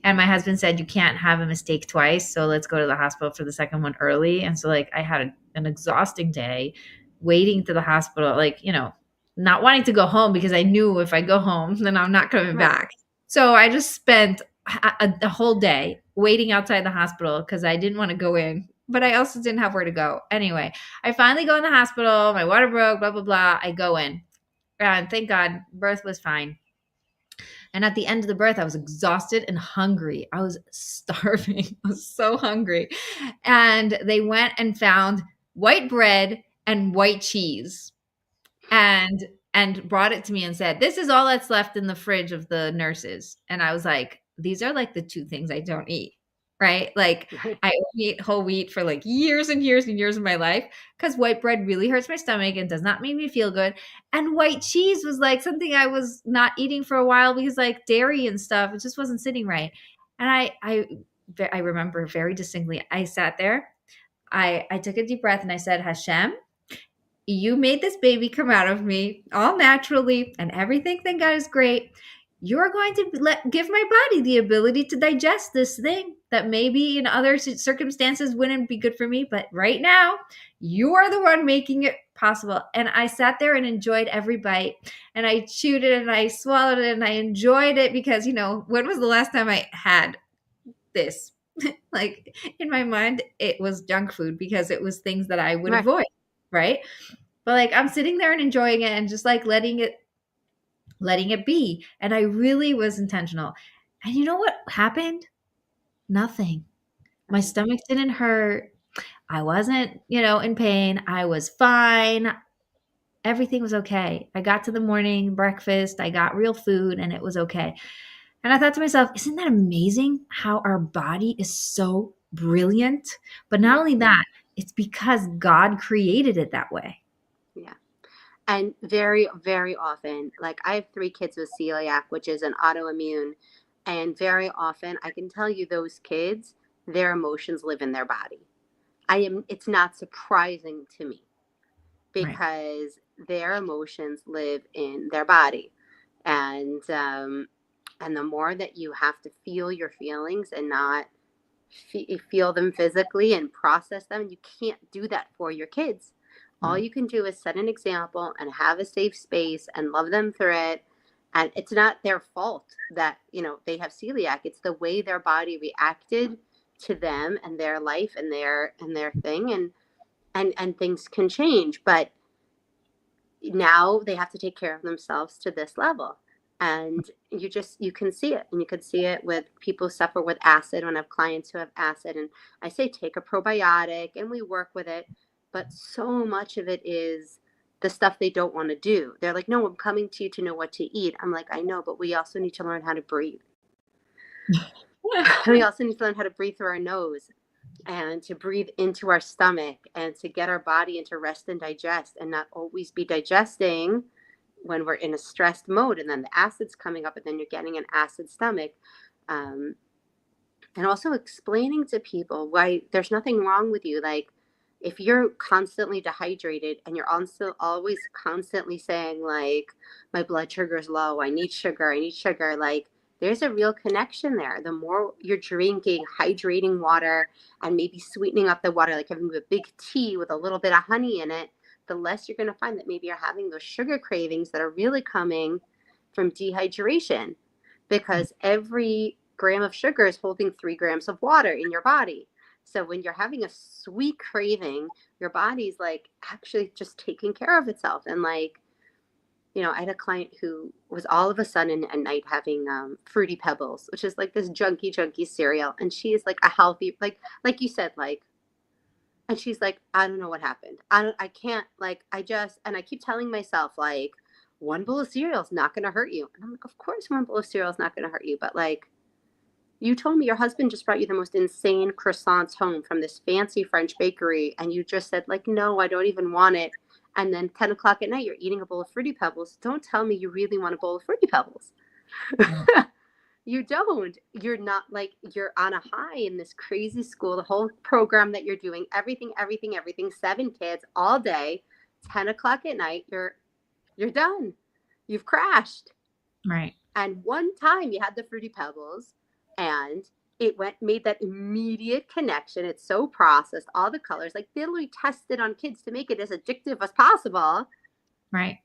And my husband said, "You can't have a mistake twice. So let's go to the hospital for the second one early." And so, like, I had an exhausting day waiting to the hospital, like, not wanting to go home because I knew if I go home, then I'm not coming Right. back. So I just spent a whole day waiting outside the hospital because I didn't want to go in, but I also didn't have where to go. Anyway, I finally go in the hospital. My water broke, blah, blah, blah. I go in. And thank God, birth was fine. And at the end of the birth, I was exhausted and hungry. I was starving. I was so hungry. And they went and found white bread and white cheese and brought it to me and said, "This is all that's left in the fridge of the nurses." And I was like, "These are like the two things I don't eat." Right? Like Right. I only ate whole wheat for like years and years and years of my life because white bread really hurts my stomach and does not make me feel good. And white cheese was like something I was not eating for a while because like dairy and stuff, it just wasn't sitting right. And I remember very distinctly. I sat there, I took a deep breath and I said, "Hashem, you made this baby come out of me all naturally and everything, thank God, is great. You're going to give my body the ability to digest this thing that maybe in other circumstances wouldn't be good for me. But right now, you are the one making it possible." And I sat there and enjoyed every bite, and I chewed it and I swallowed it and I enjoyed it because, when was the last time I had this? Like in my mind, it was junk food because it was things that I would Right. avoid. Right. But like I'm sitting there and enjoying it and just like letting it be. And I really was intentional. And you know what happened? Nothing. My Right. stomach didn't hurt. I wasn't, in pain. I was fine. Everything was okay. I got to the morning breakfast. I got real food and it was okay. And I thought to myself, isn't that amazing how our body is so brilliant? But not Yeah. only that, it's because God created it that way. Yeah. And very, very often, like I have 3 kids with celiac, which is an autoimmune. And very often, I can tell you those kids, their emotions live in their body. It's not surprising to me Right. because their emotions live in their body. And the more that you have to feel your feelings and not feel them physically and process them, you can't do that for your kids. All No. you can do is set an example and have a safe space and love them through it. And it's not their fault that, they have celiac. It's the way their body reacted to them and their life and their thing, and things can change. But now they have to take care of themselves to this level. And you can see it, and you can see it with people who suffer with acid. When I have clients who have acid, and I say take a probiotic and we work with it, but so much of it is the stuff they don't want to do. They're like, no, I'm coming to you to know what to eat. I'm like, I know, but we also need to learn how to breathe. We also need to learn how to breathe through our nose and to breathe into our stomach and to get our body into rest and digest, and not always be digesting when we're in a stressed mode, and then the acid's coming up and then you're getting an acid stomach. um, and also explaining to people why there's nothing wrong with you. Like, if you're constantly dehydrated and you're also always constantly saying like, my blood sugar is low, I need sugar, like, there's a real connection there. The more you're drinking hydrating water and maybe sweetening up the water, like having a big tea with a little bit of honey in it, the less you're going to find that maybe you're having those sugar cravings that are really coming from dehydration, because every gram of sugar is holding 3 grams of water in your body. So when you're having a sweet craving, your body's like actually just taking care of itself. And like, I had a client who was all of a sudden at night having Fruity Pebbles, which is like this junky cereal. And she is like a healthy, like you said, like, and she's like, I don't know what happened. I can't, like, and I keep telling myself, like, one bowl of cereal is not going to hurt you. And I'm like, of course, one bowl of cereal is not going to hurt you. But like, you told me your husband just brought you the most insane croissants home from this fancy French bakery. And you just said, like, no, I don't even want it. And then 10 o'clock at night, you're eating a bowl of Fruity Pebbles. Don't tell me you really want a bowl of Fruity Pebbles. Right. You don't. You're not, like, you're on a high in this crazy school, the whole program that you're doing, everything, 7 kids all day, 10 o'clock at night, you're done. You've crashed. Right. And one time you had the Fruity Pebbles and made that immediate connection. It's so processed, all the colors, like they literally tested on kids to make it as addictive as possible. Right.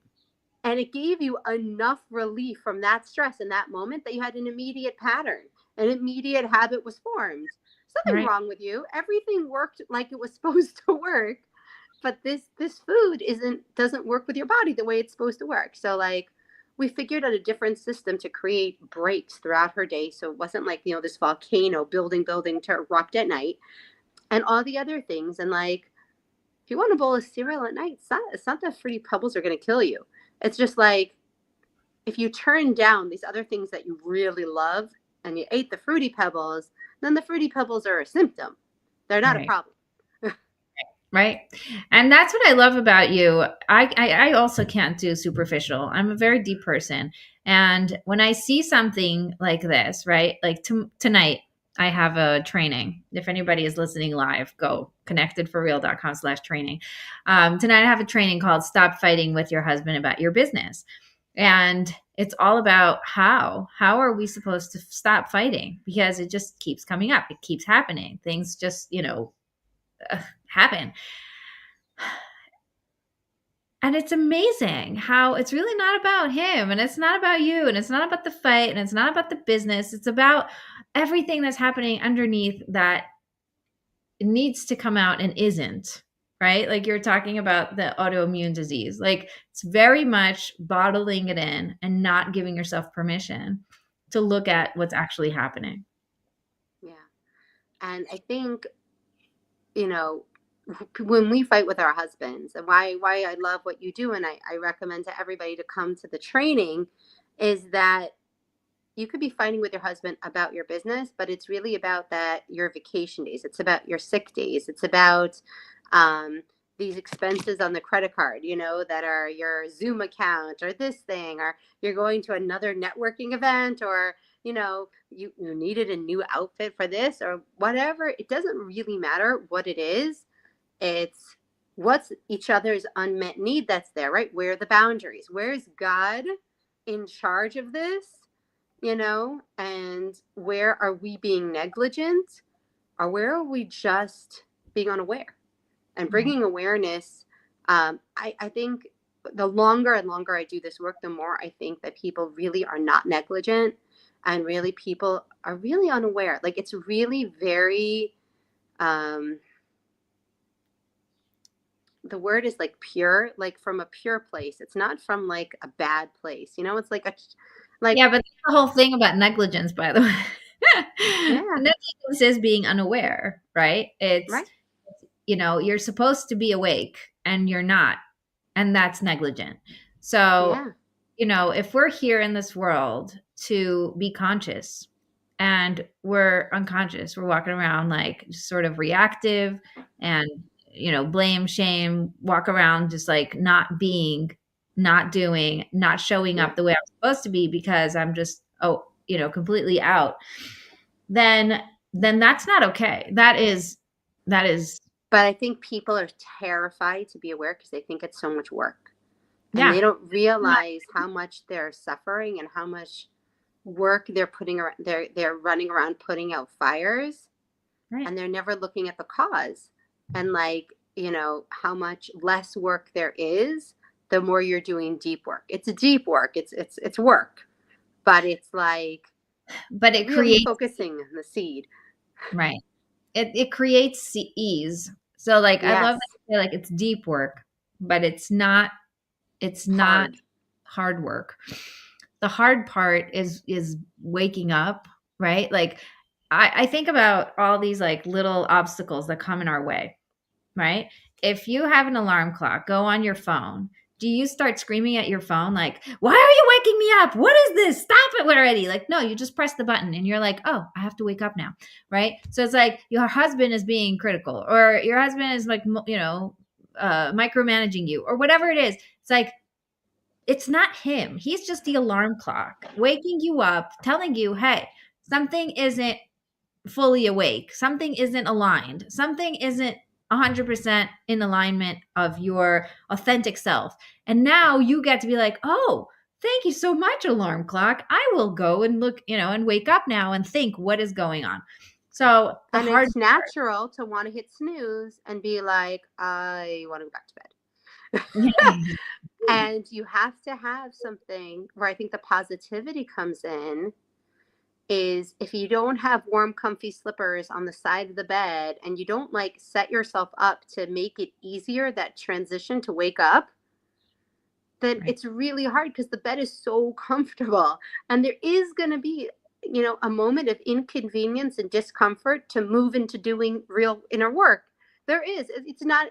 And it gave you enough relief from that stress in that moment that you had an immediate pattern. An immediate habit was formed. There's nothing Right. wrong with you. Everything worked like it was supposed to work. But this food doesn't work with your body the way it's supposed to work. So like, we figured out a different system to create breaks throughout her day. So it wasn't like, this volcano building to erupt at night and all the other things. And like, if you want a bowl of cereal at night, it's not that Fruity Pebbles are going to kill you. It's just like, if you turn down these other things that you really love and you ate the Fruity Pebbles, then the Fruity Pebbles are a symptom. They're not a Right. problem. Right. And that's what I love about you. I also can't do superficial. I'm a very deep person. And when I see something like this, right? Like tonight, I have a training. If anybody is listening live, go connectedforreal.com/training. Tonight, I have a training called Stop Fighting with Your Husband About Your Business. And it's all about how are we supposed to stop fighting? Because it just keeps coming up. It keeps happening. Things just, happen. And it's amazing how it's really not about him and it's not about you and it's not about the fight and it's not about the business. It's about everything that's happening underneath that needs to come out and isn't, right? Like you're talking about the autoimmune disease. Like it's very much bottling it in and not giving yourself permission to look at what's actually happening. Yeah. And I think, you know, when we fight with our husbands, and why I love what you do, and I recommend to everybody to come to the training, is that you could be fighting with your husband about your business, but it's really about that your vacation days. It's about your sick days. It's about these expenses on the credit card, that are your Zoom account or this thing, or you're going to another networking event, or you needed a new outfit for this or whatever. It doesn't really matter what it is. It's what's each other's unmet need that's there, right? Where are the boundaries? Where is God in charge of this? And where are we being negligent, or where are we just being unaware? And Right. bringing awareness, I think the longer and longer I do this work, the more I think that people really are not negligent, and really people are really unaware. Like it's really very, the word is like pure, like from a pure place. It's not from like a bad place. It's like, Yeah, but that's the whole thing about negligence, by the way. yeah, Negligence is being unaware, right? right. You're supposed to be awake and you're not, and that's negligent. So, Yeah, if we're here in this world to be conscious and we're unconscious, we're walking around like just sort of reactive and, blame, shame, walk around just like not being, not doing, not showing yeah. up the way I'm supposed to be because I'm just, completely out, then that's not okay. That is But I think people are terrified to be aware because they think it's so much work. And yeah. they don't realize how much they're suffering and how much work they're putting around. They're running around putting out fires, Right. and they're never looking at the cause. And like, how much less work there is, the more you're doing deep work. It's a deep work. It's work. But it's like But it really creates focusing on the seed. right. It creates ease. So like I love that Yes. you say like it's deep work, but it's not Hard. hard work. The hard part is waking up, right? Like I think about all these like little obstacles that come in our way, right? If you have an alarm clock, go on your phone. Do you start screaming at your phone like, "Why are you waking me up? What is this? Stop it already!" Like, no, you just press the button and you're like, "Oh, I have to wake up now," right? So it's like your husband is being critical, or your husband is like, micromanaging you, or whatever it is. It's like it's not him. He's just the alarm clock waking you up, telling you, "Hey, something isn't fully awake. Something isn't aligned. Something isn't 100% in alignment of your authentic self." And now you get to be like, "Oh, thank you so much, alarm clock. I will go and look, and wake up now and think what is going on." So the And hard it's natural to want to hit snooze and be like, I want to go back to bed. And you have to have something where I think the positivity comes in, is if you don't have warm, comfy slippers on the side of the bed and you don't like set yourself up to make it easier, that transition to wake up, then Right. it's really hard because the bed is so comfortable. And there is going to be, a moment of inconvenience and discomfort to move into doing real inner work. There is. It's not.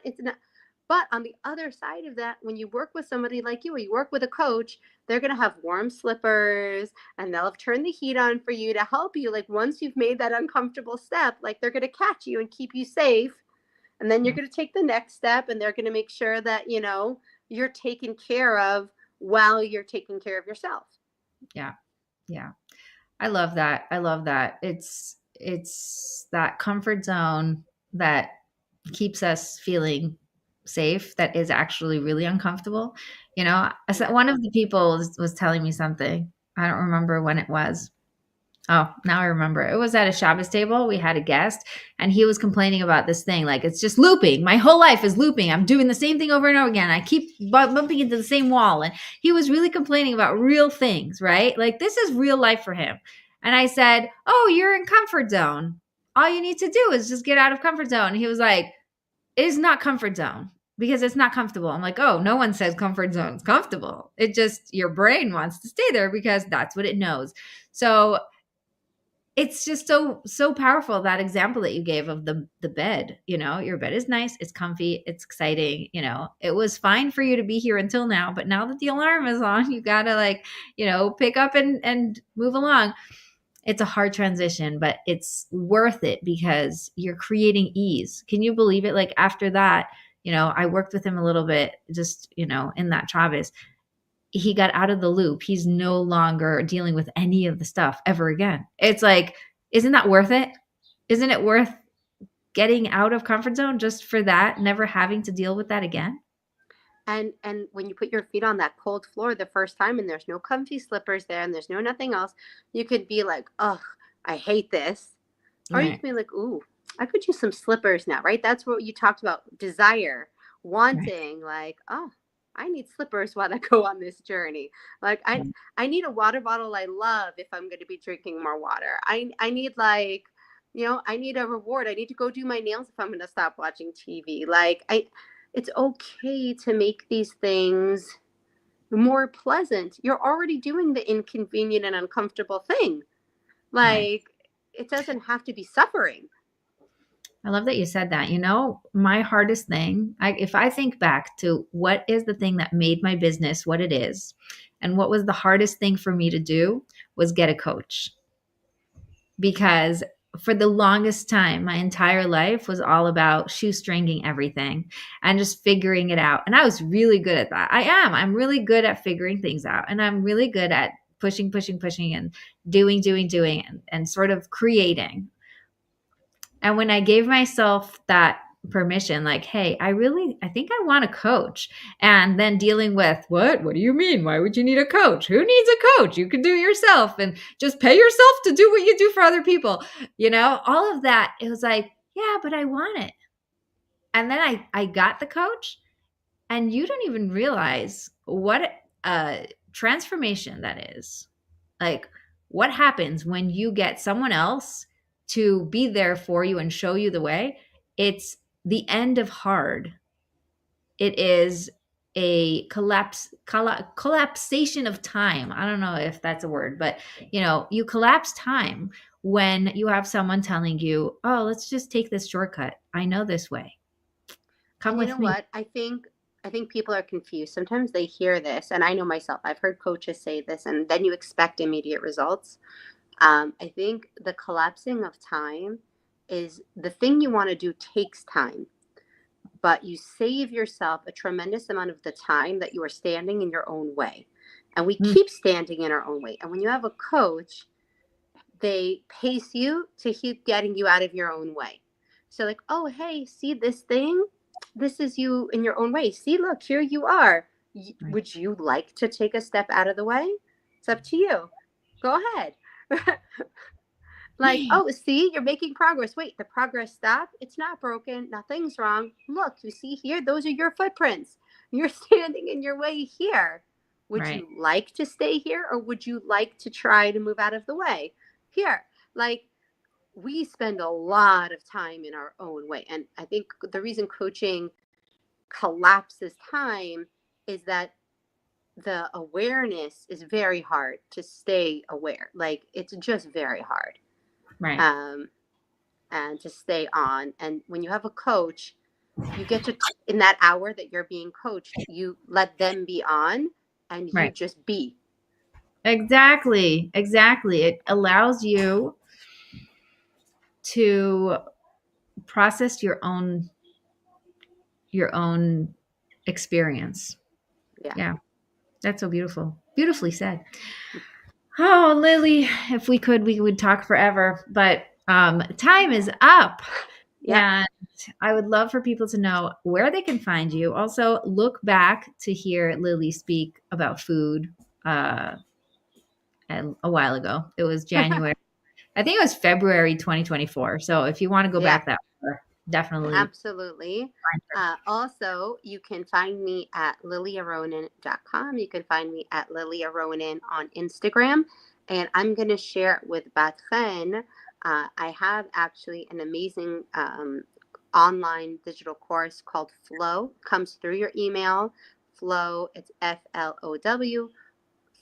But on the other side of that, when you work with somebody like you, or you work with a coach, they're going to have warm slippers and they'll have turned the heat on for you to help you. Like once you've made that uncomfortable step, like they're going to catch you and keep you safe. And then you're Yeah. going to take the next step and they're going to make sure that, you're taken care of while you're taking care of yourself. Yeah. Yeah. I love that. I love that. It's that comfort zone that keeps us feeling safe that is actually really uncomfortable. Yeah. One of the people was telling me something. I don't remember when it was. Oh, now I remember. It was at a Shabbos table. We had a guest, and he was complaining about this thing. Like, it's just looping. My whole life is looping. I'm doing the same thing over and over again. I keep bumping into the same wall. And he was really complaining about real things, right? Like, this is real life for him. And I said, "Oh, you're in comfort zone. All you need to do is just get out of comfort zone." And he was like, "It is not comfort zone because it's not comfortable." I'm like, "Oh, no one says comfort zone is comfortable. It just, your brain wants to stay there because that's what it knows." So it's just so powerful, that example that you gave of the bed. Your bed is nice, it's comfy, it's exciting. It was fine for you to be here until now, but now that the alarm is on, you gotta, like, pick up and move along. It's a hard transition, but it's worth it because you're creating ease. Can you believe it? Like, after that, I worked with him a little bit, just, in that Travis. He got out of the loop. He's no longer dealing with any of the stuff ever again. It's like, isn't that worth it? Isn't it worth getting out of comfort zone just for that, never having to deal with that again? And when you put your feet on that cold floor the first time and there's no comfy slippers there and there's no nothing else, you could be like, "Ugh, I hate this." Or you Right. can be like, "Ooh, I could use some slippers now," right? That's what you talked about, desire, Right. wanting, like, "Oh, I need slippers while I go on this journey." Like I need a water bottle I love if I'm going to be drinking more water. I need, like, I need a reward. I need to go do my nails if I'm going to stop watching TV. Like, it's okay to make these things more pleasant. You're already doing the inconvenient and uncomfortable thing. Right. Like, it doesn't have to be suffering. I love that you said that. My hardest thing, if I think back to what is the thing that made my business what it is, and what was the hardest thing for me to do, was get a coach. Because for the longest time, my entire life was all about shoestringing everything and just figuring it out. And I was really good at that. I'm really good at figuring things out. And I'm really good at pushing, pushing, pushing, and doing, and sort of creating. And when I gave myself that permission, like, "Hey, I think I want a coach." And then dealing with, what do you mean? Why would you need a coach? Who needs a coach? You can do it yourself, and just pay yourself to do what you do for other people. All of that. It was like, yeah, but I want it. And then I got the coach, and you don't even realize what a transformation that is. Like, what happens when you get someone else to be there for you and show you the way? It's the end of hard. It is a collapsation of time. I don't know if that's a word, but you collapse time when you have someone telling you, "Oh, let's just take this shortcut. I know this way. Come And you with know me." what? I think people are confused. Sometimes they hear this, and I know myself. I've heard coaches say this, and then you expect immediate results. I think the collapsing of time is the thing you want to do takes time, but you save yourself a tremendous amount of the time that you are standing in your own way. And we Mm, keep standing in our own way. And when you have a coach, they pace you to keep getting you out of your own way. So, like, "Oh, hey, see this thing? This is you in your own way. See, look, here you are. right. Would you like to take a step out of the way? It's up to you. Go ahead." Like, "Oh, see, you're making progress. Wait, the progress stopped? It's not broken. Nothing's wrong. Look, you see here? Those are your footprints. You're standing in your way here. Would Right. you like to stay here, or would you like to try to move out of the way? Here." Like, we spend a lot of time in our own way. And I think the reason coaching collapses time is that the awareness is very hard to stay aware. Like it's just very hard. Right. Um, and to stay on. And when you have a coach, you get to, in that hour that you're being coached, you let them be on and you Right. just be. Exactly. Exactly. It allows you to process your own experience. Yeah. Yeah. That's so beautiful. Beautifully said. Oh, Lily, if we could, we would talk forever, but time is up. Yep. And I would love for people to know where they can find you. Also, look back to hear Lily speak about food uh, a while ago. It was January. I think it was February 2024. So if you want to go Yeah. back that far, definitely Absolutely. find her. Also, you can find me at lilyaronin.com. You can find me at lilyaronin on Instagram. And I'm going to share it with Bat-Chen. I have actually an amazing online digital course called Flow. Comes through your email. Flow, it's FLOW.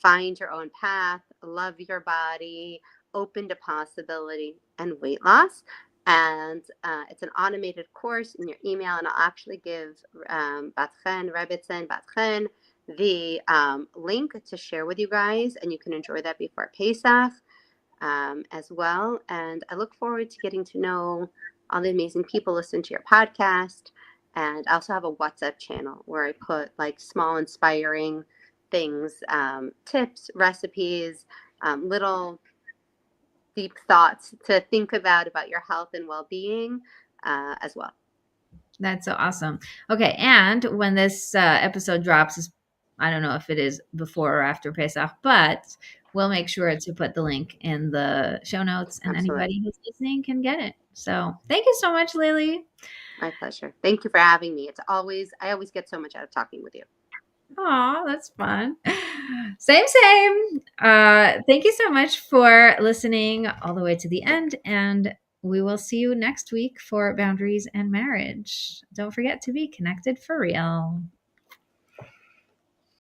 Find your own path, love your body, open to possibility and weight loss. And it's an automated course in your email. And I'll actually give Bat-Chen, Rebbetzin Bat-Chen, the link to share with you guys. And you can enjoy that before Pesach as well. And I look forward to getting to know all the amazing people listening to your podcast. And I also have a WhatsApp channel where I put like small, inspiring things, tips, recipes, little deep thoughts to think about your health and well-being as well. That's so awesome. Okay. And when this episode drops, I don't know if it is before or after Pesach, but we'll make sure to put the link in the show notes and Absolutely. anybody who's listening can get it. So thank you so much, Lily. My pleasure. Thank you for having me. I always get so much out of talking with you. Aw, that's fun. Same, same. Thank you so much for listening all the way to the end. And we will see you next week for Boundaries and Marriage. Don't forget to be connected for real.